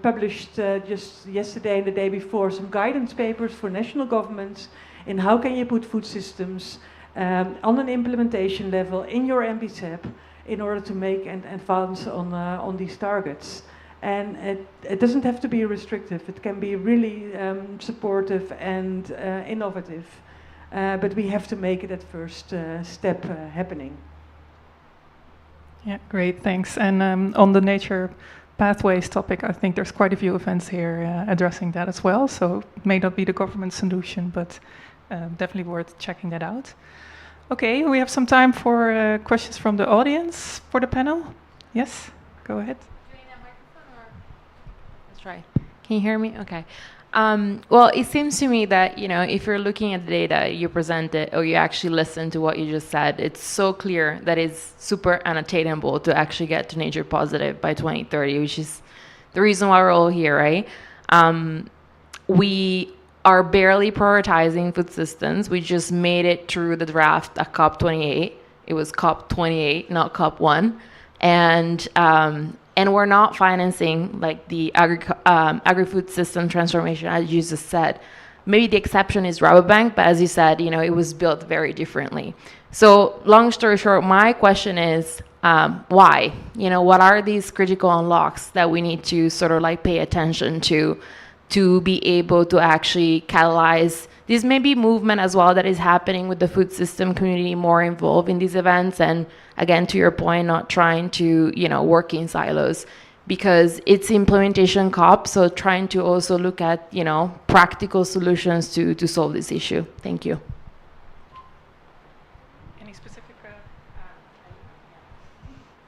published just yesterday and the day before some guidance papers for national governments in how can you put food systems on an implementation level in your MBCEP in order to make and advance on these targets. And it doesn't have to be restrictive. It can be really supportive and innovative. But we have to make it that first step happening. Yeah, great, thanks. And on the nature pathways topic, I think there's quite a few events here addressing that as well. So it may not be the government solution, but definitely worth checking that out. Okay, we have some time for questions from the audience for the panel. Yes, go ahead. Let's try. Can you hear me? Okay. Well, it seems to me that, you know, if you're looking at the data you presented or you actually listen to what you just said, it's so clear that it's super unattainable to actually get to nature positive by 2030, which is the reason why we're all here, right? We are barely prioritizing food systems. We just made it through the draft at COP28. It was COP28, not COP1. And we're not financing like the agri-food system transformation, as you just said. Maybe the exception is Rabobank, but as you said, you know, it was built very differently. So long story short, my question is, why? You know, what are these critical unlocks that we need to sort of like pay attention to be able to actually catalyze this maybe movement as well that is happening with the food system community more involved in these events, and again, to your point, not trying to, you know, work in silos, because it's implementation COP, so trying to also look at, you know, practical solutions to solve this issue. Thank you. Any specific?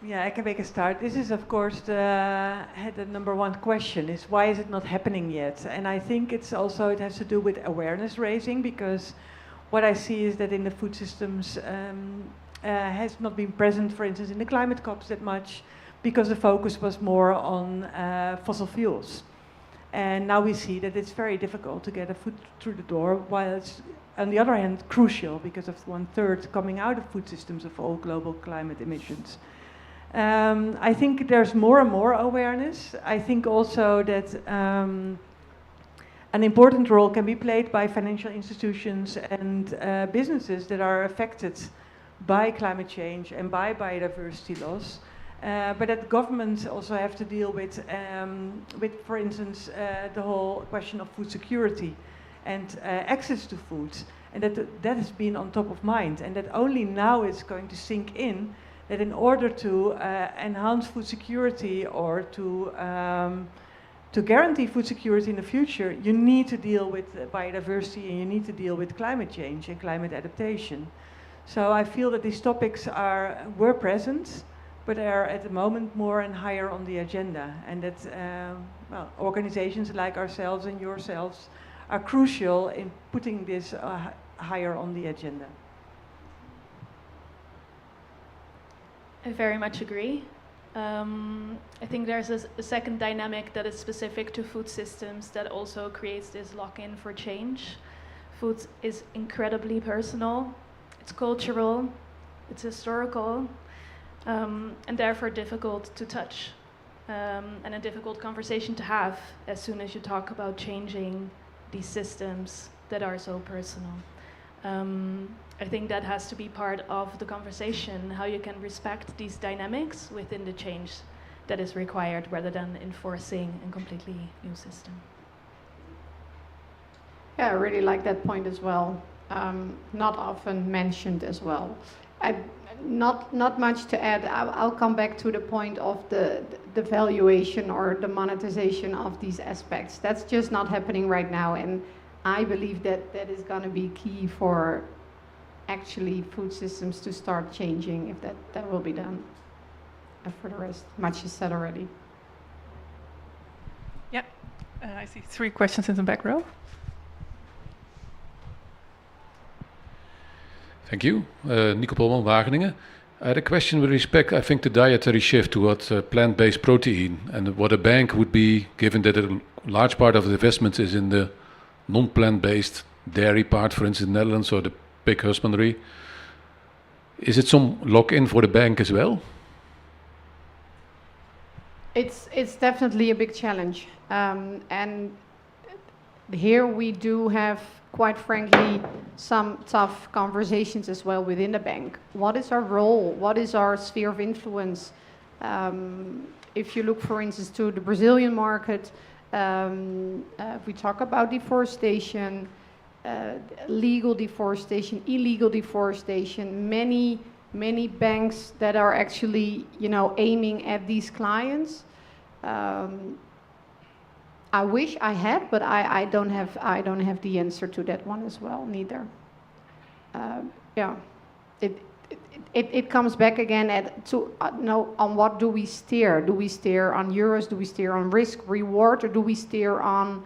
Yeah, I can make a start. This is, of course, the number one question is why is it not happening yet? And I think it's also, it has to do with awareness raising, because what I see is that in the food systems has not been present, for instance, in the climate COPs that much, because the focus was more on fossil fuels. And now we see that it's very difficult to get a food through the door, while it's, on the other hand, crucial because of 1/3 coming out of food systems of all global climate emissions. I think there's more and more awareness. I think also that an important role can be played by financial institutions and businesses that are affected by climate change and by biodiversity loss. But that governments also have to deal with for instance, the whole question of food security and access to food. And that has been on top of mind. And that only now it's going to sink in that in order to enhance food security or to guarantee food security in the future, you need to deal with biodiversity and you need to deal with climate change and climate adaptation. So I feel that these topics were present, but are at the moment more and higher on the agenda. And that well, organizations like ourselves and yourselves are crucial in putting this higher on the agenda. I very much agree. I think there's a second dynamic that is specific to food systems that also creates this lock-in for change. Food is incredibly personal, it's cultural, it's historical, and therefore difficult to touch, and a difficult conversation to have as soon as you talk about changing these systems that are so personal. I think that has to be part of the conversation, how you can respect these dynamics within the change that is required rather than enforcing a completely new system. Yeah, I really like that point as well. Not often mentioned as well. Not much to add. I'll come back to the point of the valuation or the monetization of these aspects. That's just not happening right now, and I believe that that is going to be key for actually food systems to start changing, if that will be done. And for the rest, much is said already. Yeah, I see 3 questions in the back row. Thank you. Nico Polman, Wageningen. I had a question with respect, I think, the dietary shift towards plant-based protein and what a bank would be, given that a large part of the investment is in the non-plant-based dairy part, for instance, in the Netherlands, or the pig husbandry. Is it some lock-in for the bank as well? It's definitely a big challenge, and here we do have, quite frankly, some tough conversations as well within the bank. What is our role? What is our sphere of influence? If you look, for instance, to the Brazilian market, we talk about deforestation, legal deforestation, illegal deforestation, many banks that are actually, aiming at these clients. I wish I had, but I don't have the answer to that one as well, neither. It comes back again on what do we steer? Do we steer on euros? Do we steer on risk reward, or do we steer on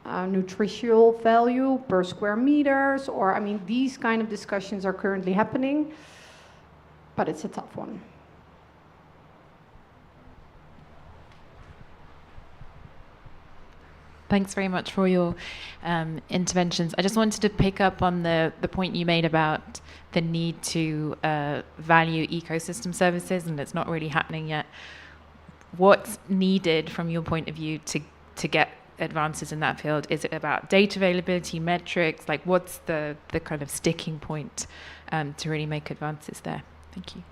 nutritional value per square meters? Or these kind of discussions are currently happening, but it's a tough one. Thanks very much for your interventions. I just wanted to pick up on the point you made about the need to value ecosystem services, and it's not really happening yet. What's needed from your point of view to get advances in that field? Is it about data availability, metrics? Like, what's the kind of sticking point to really make advances there? Thank you.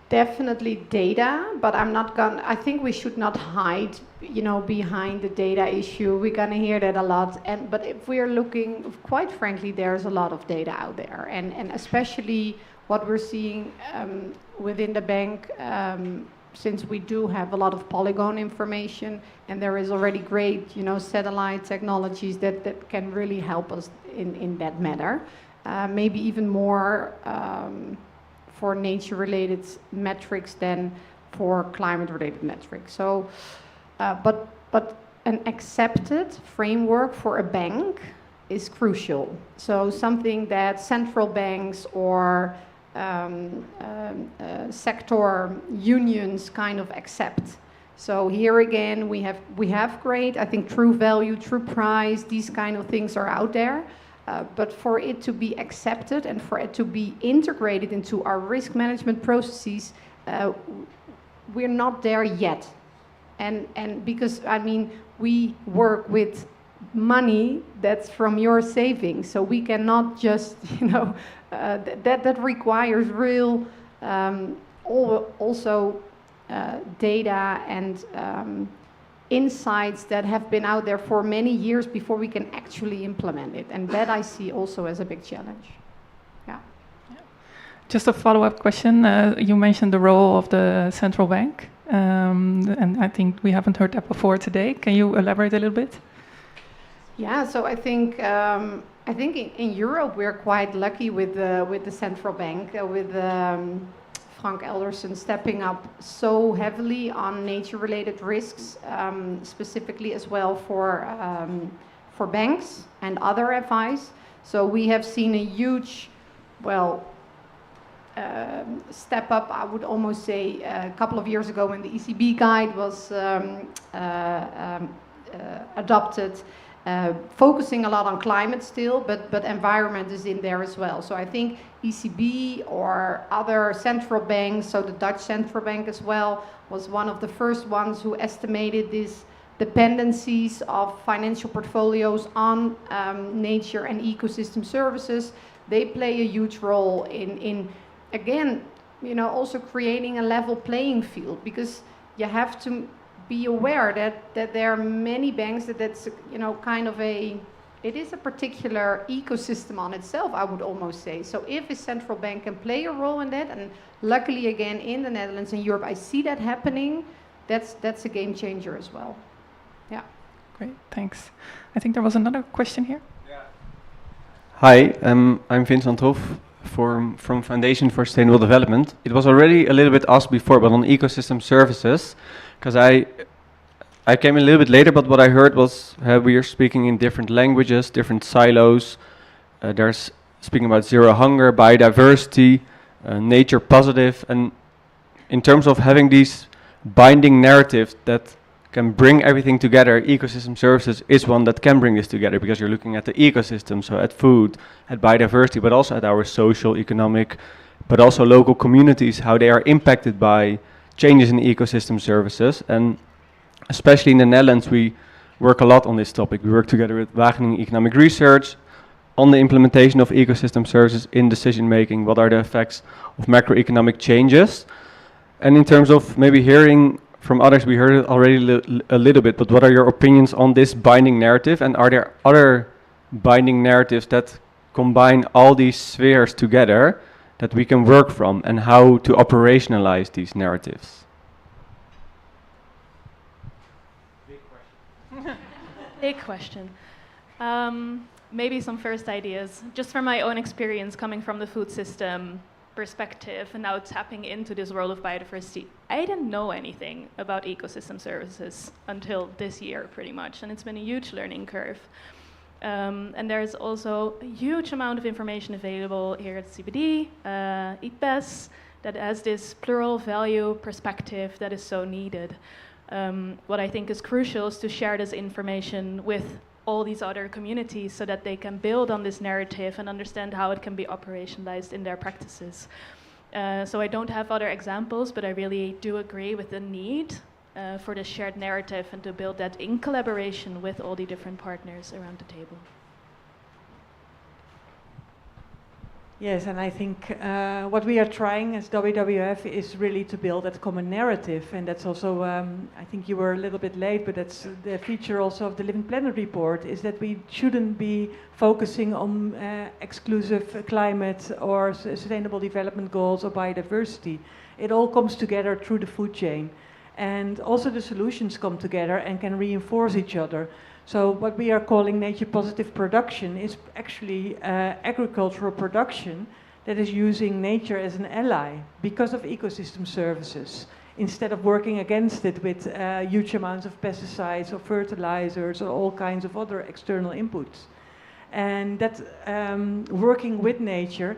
Definitely data, but I think we should not hide, behind the data issue. We're gonna hear that a lot. But if we are looking, quite frankly, there's a lot of data out there. And especially what we're seeing within the bank, since we do have a lot of polygon information, and there is already great, satellite technologies that can really help us in that matter. Maybe even more for nature-related metrics than for climate-related metrics. So, but an accepted framework for a bank is crucial. So something that central banks or sector unions kind of accept. So here again, we have great, I think, true value, true price, these kind of things are out there. But for it to be accepted and for it to be integrated into our risk management processes, we're not there yet. And because, we work with money that's from your savings, so we cannot just, that requires real, also data and insights that have been out there for many years before we can actually implement it. And that I see also as a big challenge. Yeah. Just a follow-up question. You mentioned the role of the central bank. And I think we haven't heard that before today. Can you elaborate a little bit? Yeah, so I think in Europe we're quite lucky with the central bank, with Frank Elderson stepping up so heavily on nature-related risks, specifically as well for banks and other FIs. So we have seen a huge, step up, I would almost say, a couple of years ago when the ECB guide was adopted, focusing a lot on climate still, but environment is in there as well. So I think ECB or other central banks, so the Dutch central bank as well, was one of the first ones who estimated these dependencies of financial portfolios on nature and ecosystem services. They play a huge role in again, also creating a level playing field, because you have to be aware that there are many banks that's kind of it is a particular ecosystem on itself, I would almost say. So if a central bank can play a role in that, and luckily again in the Netherlands and Europe I see that happening, that's a game changer as well. Yeah. Great, thanks. I think there was another question here. Yeah. Hi, I'm Vincent Hoff from Foundation for Sustainable Development. It was already a little bit asked before, but on ecosystem services, because I came a little bit later, but what I heard was we are speaking in different languages, different silos. There's speaking about zero hunger, biodiversity, nature positive, and in terms of having these binding narratives that can bring everything together, ecosystem services is one that can bring this together, because you're looking at the ecosystem, so at food, at biodiversity, but also at our social, economic, but also local communities, how they are impacted by changes in ecosystem services. And especially in the Netherlands, we work a lot on this topic. We work together with Wageningen Economic Research on the implementation of ecosystem services in decision making. What are the effects of macroeconomic changes? And in terms of maybe hearing from others, we heard it already a little bit, but what are your opinions on this binding narrative? And are there other binding narratives that combine all these spheres together that we can work from, and how to operationalize these narratives? Big question. Maybe some first ideas. Just from my own experience coming from the food system perspective and now tapping into this world of biodiversity, I didn't know anything about ecosystem services until this year pretty much, and it's been a huge learning curve. And there's also a huge amount of information available here at CBD, EatBest, that has this plural value perspective that is so needed. What I think is crucial is to share this information with all these other communities so that they can build on this narrative and understand how it can be operationalized in their practices. So I don't have other examples, but I really do agree with the need for the shared narrative and to build that in collaboration with all the different partners around the table. Yes, and I think what we are trying as WWF is really to build that common narrative, and that's also, I think you were a little bit late, but that's the feature also of the Living Planet report, is that we shouldn't be focusing on exclusive climate or sustainable development goals or biodiversity. It all comes together through the food chain. And also the solutions come together and can reinforce each other. So what we are calling nature positive production is actually agricultural production that is using nature as an ally because of ecosystem services, instead of working against it with huge amounts of pesticides or fertilizers or all kinds of other external inputs. And that working with nature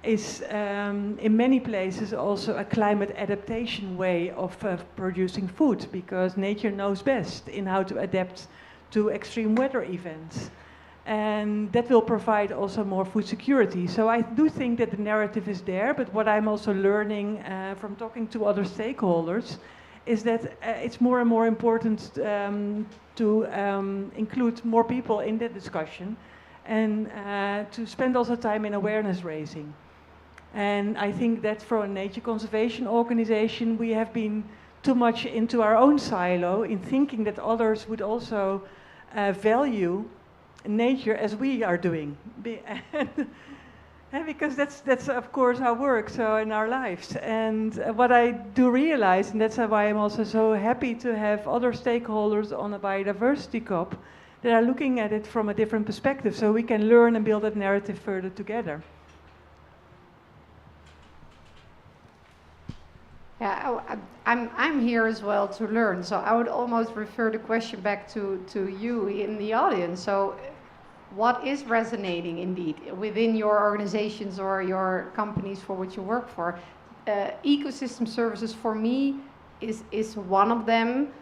is in many places also a climate adaptation way of producing food, because nature knows best in how to adapt to extreme weather events. And that will provide also more food security. So I do think that the narrative is there, but what I'm also learning from talking to other stakeholders is that it's more and more important to include more people in the discussion and to spend also time in awareness raising. And I think that for a nature conservation organization, we have been too much into our own silo in thinking that others would also value nature as we are doing. Because that's of course our work, so in our lives. And what I do realize, and that's why I'm also so happy to have other stakeholders on a biodiversity COP that are looking at it from a different perspective, so we can learn and build that narrative further together. Yeah, I'm here as well to learn. So I would almost refer the question back to you in the audience. So what is resonating indeed within your organizations or your companies for which you work for? Ecosystem services for me is one of them.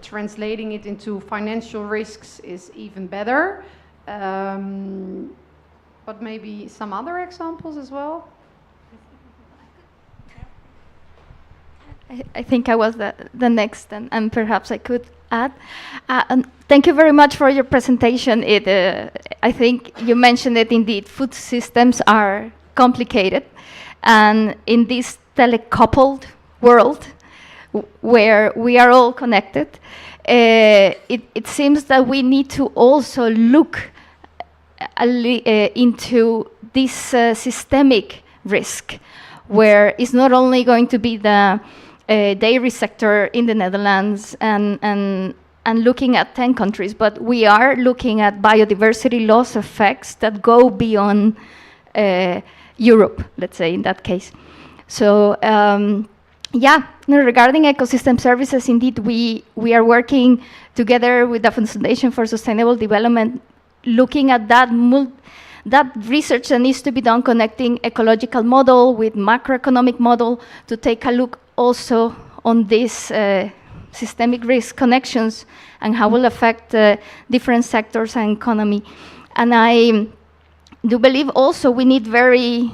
Translating it into financial risks is even better. But maybe some other examples as well? I think I was the next, and perhaps I could add. And thank you very much for your presentation. I think you mentioned it indeed. Food systems are complicated, and in this telecoupled world where we are all connected, it seems that we need to also look into this systemic risk, where it's not only going to be the dairy sector in the Netherlands and looking at 10 countries, but we are looking at biodiversity loss effects that go beyond Europe, let's say, in that case. So yeah, regarding ecosystem services, indeed, we are working together with the Foundation for Sustainable Development, looking at that research that needs to be done, connecting ecological model with macroeconomic model to take a look also on these systemic risk connections and how will affect different sectors and economy. And I do believe also we need very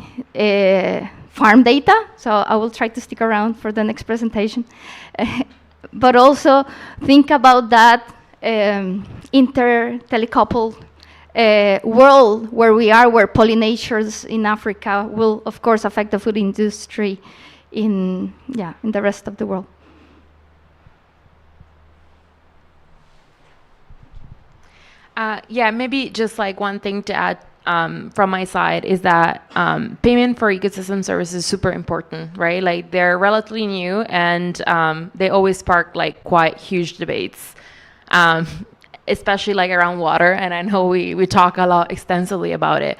farm data, so I will try to stick around for the next presentation. but also think about that inter-telecoupled world where we are, where pollinators in Africa will, of course, affect the food industry in the rest of the world. Yeah, maybe just like one thing to add from my side is that payment for ecosystem services is super important, right? Like they're relatively new and they always spark like quite huge debates, especially like around water. And I know we talk a lot extensively about it.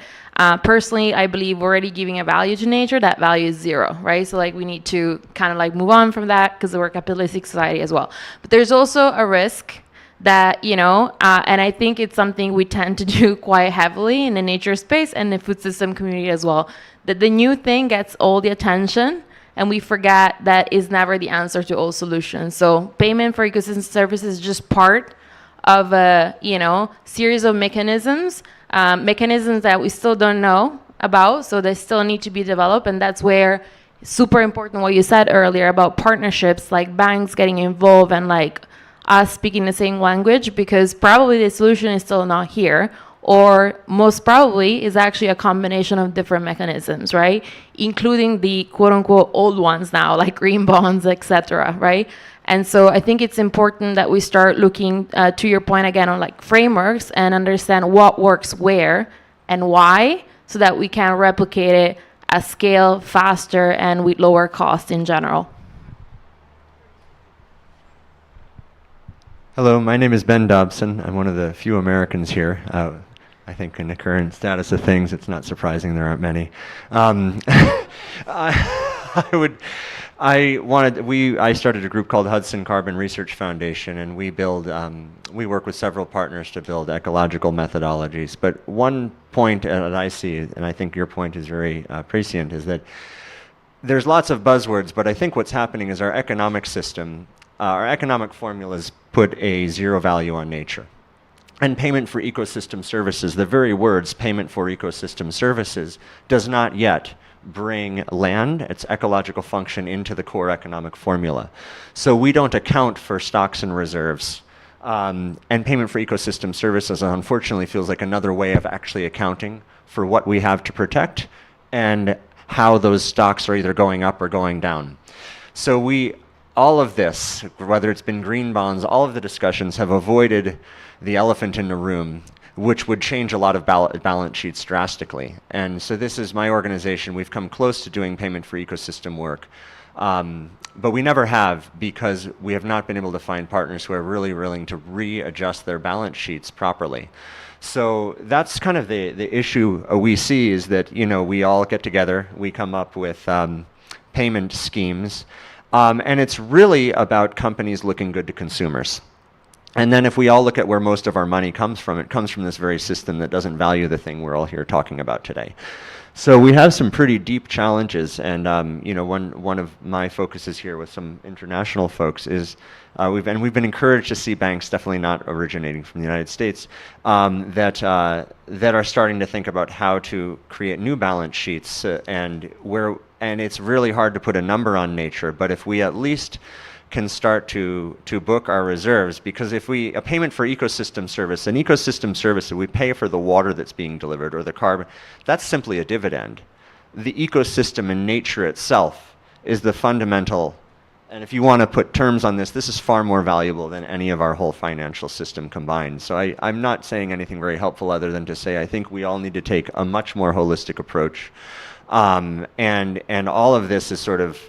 Personally, I believe we're already giving a value to nature. That value is zero, right? So like we need to kind of like move on from that because we're a capitalistic society as well. But there's also a risk that, you know, and I think it's something we tend to do quite heavily in the nature space and the food system community as well, that the new thing gets all the attention and we forget that is never the answer to all solutions. So payment for ecosystem services is just part of a, you know, series of mechanisms that we still don't know about, so they still need to be developed. And that's where it's super important what you said earlier about partnerships, like banks getting involved and like us speaking the same language, because probably the solution is still not here, or most probably is actually a combination of different mechanisms, right? Including the quote unquote old ones now, like green bonds, etc., right? And so I think it's important that we start looking, to your point again, on like frameworks and understand what works where and why, so that we can replicate it at scale faster and with lower cost in general. Hello, my name is Ben Dobson. I'm one of the few Americans here. I think in the current status of things, it's not surprising there aren't many. I started a group called Hudson Carbon Research Foundation, and we work with several partners to build ecological methodologies. But one point that I see, and I think your point is very prescient, is that there's lots of buzzwords, but I think what's happening is our economic system, our economic formulas put a zero value on nature. And payment for ecosystem services, the very words payment for ecosystem services, does not yet bring land, its ecological function, into the core economic formula. So we don't account for stocks and reserves. And payment for ecosystem services, unfortunately, feels like another way of actually accounting for what we have to protect and how those stocks are either going up or going down. So all of this, whether it's been green bonds, all of the discussions have avoided the elephant in the room, which would change a lot of balance sheets drastically. And so this is my organization. We've come close to doing payment for ecosystem work, but we never have, because we have not been able to find partners who are really willing to readjust their balance sheets properly. So that's kind of the issue we see, is that, you know, we all get together, we come up with payment schemes, and it's really about companies looking good to consumers. And then if we all look at where most of our money comes from, it comes from this very system that doesn't value the thing we're all here talking about today. So we have some pretty deep challenges, and you know, one of my focuses here with some international folks is we've been encouraged to see banks, definitely not originating from the United States, that are starting to think about how to create new balance sheets, and it's really hard to put a number on nature, but if we at least can start to book our reserves, because if a payment for ecosystem service, an ecosystem service, we pay for the water that's being delivered or the carbon, that's simply a dividend. The ecosystem in nature itself is the fundamental, and if you want to put terms on this is far more valuable than any of our whole financial system combined. So I'm not saying anything very helpful other than to say I think we all need to take a much more holistic approach, and all of this is sort of,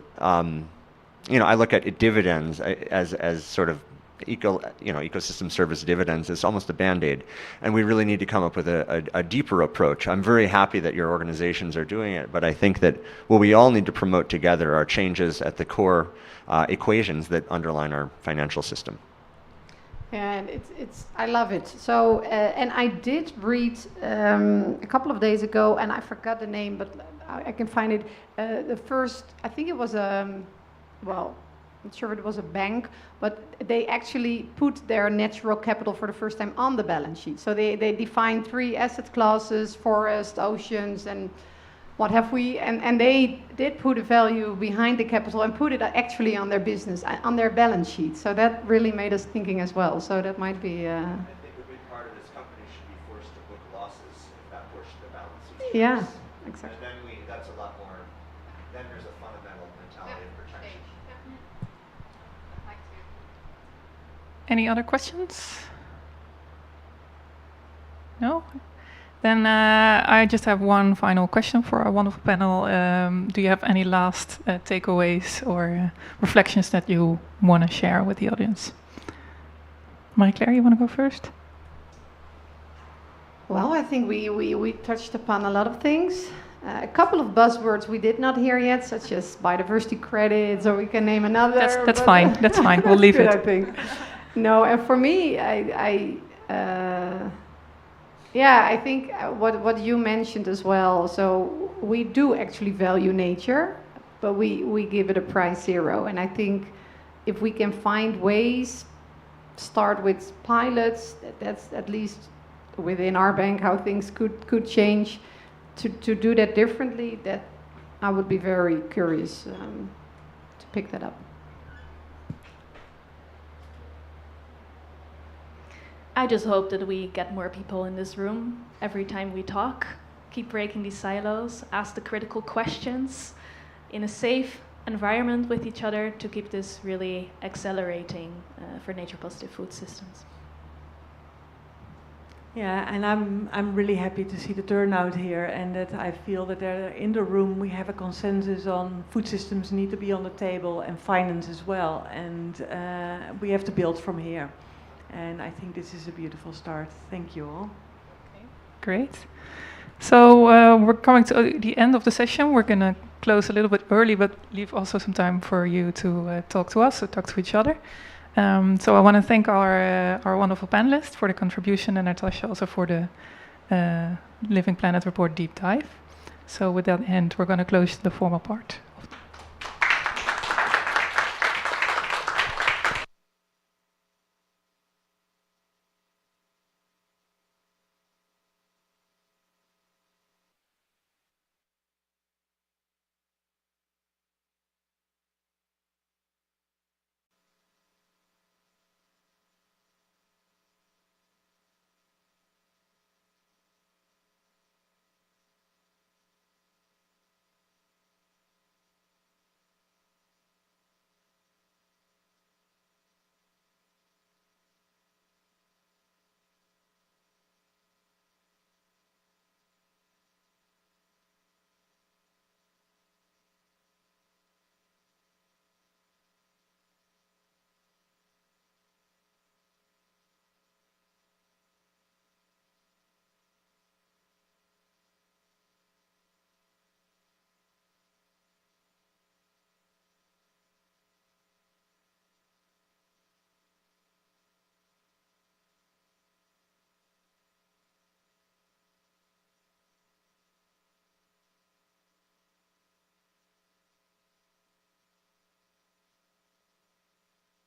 you know, I look at dividends as sort of ecosystem service dividends as almost a Band-Aid, and we really need to come up with a deeper approach. I'm very happy that your organizations are doing it, but I think that what we all need to promote together are changes at the core equations that underline our financial system. Yeah, and I love it. So, and I did read a couple of days ago, and I forgot the name, but I can find it. The first, I think it was well, I'm not sure if it was a bank, but they actually put their natural capital for the first time on the balance sheet. So they defined 3 asset classes: forest, oceans, and what have we, and they did put a value behind the capital and put it actually on their business, on their balance sheet. So that really made us thinking as well. So that might be. I think a big part of this company should be forced to book losses if that portion of the balance sheet. Yeah, shrinks. exactly. And then that's a lot more. Then there's a fundamental mentality of protection. Any other questions? No? Then I just have one final question for our wonderful panel. Do you have any last takeaways or reflections that you want to share with the audience? Marie-Claire, you want to go first? Well, I think we touched upon a lot of things. A couple of buzzwords we did not hear yet, such as biodiversity credits, or we can name another. That's fine. That's fine. We'll leave good, it. I think. No, and for me, I think what you mentioned as well. So we do actually value nature, but we give it a price zero. And I think if we can find ways, start with pilots, that's at least within our bank how things could change to do that differently, that I would be very curious to pick that up. I just hope that we get more people in this room every time we talk, keep breaking these silos, ask the critical questions in a safe environment with each other to keep this really accelerating for nature-positive food systems. Yeah, and I'm really happy to see the turnout here, and that I feel that in the room we have a consensus on food systems need to be on the table, and finance as well, and we have to build from here. And I think this is a beautiful start. Thank you all. Okay. Great. So we're coming to the end of the session. We're going to close a little bit early, but leave also some time for you to talk to us, or talk to each other. So I want to thank our wonderful panelists for the contribution, and Natasha also for the Living Planet Report deep dive. So with that end, we're going to close the formal part.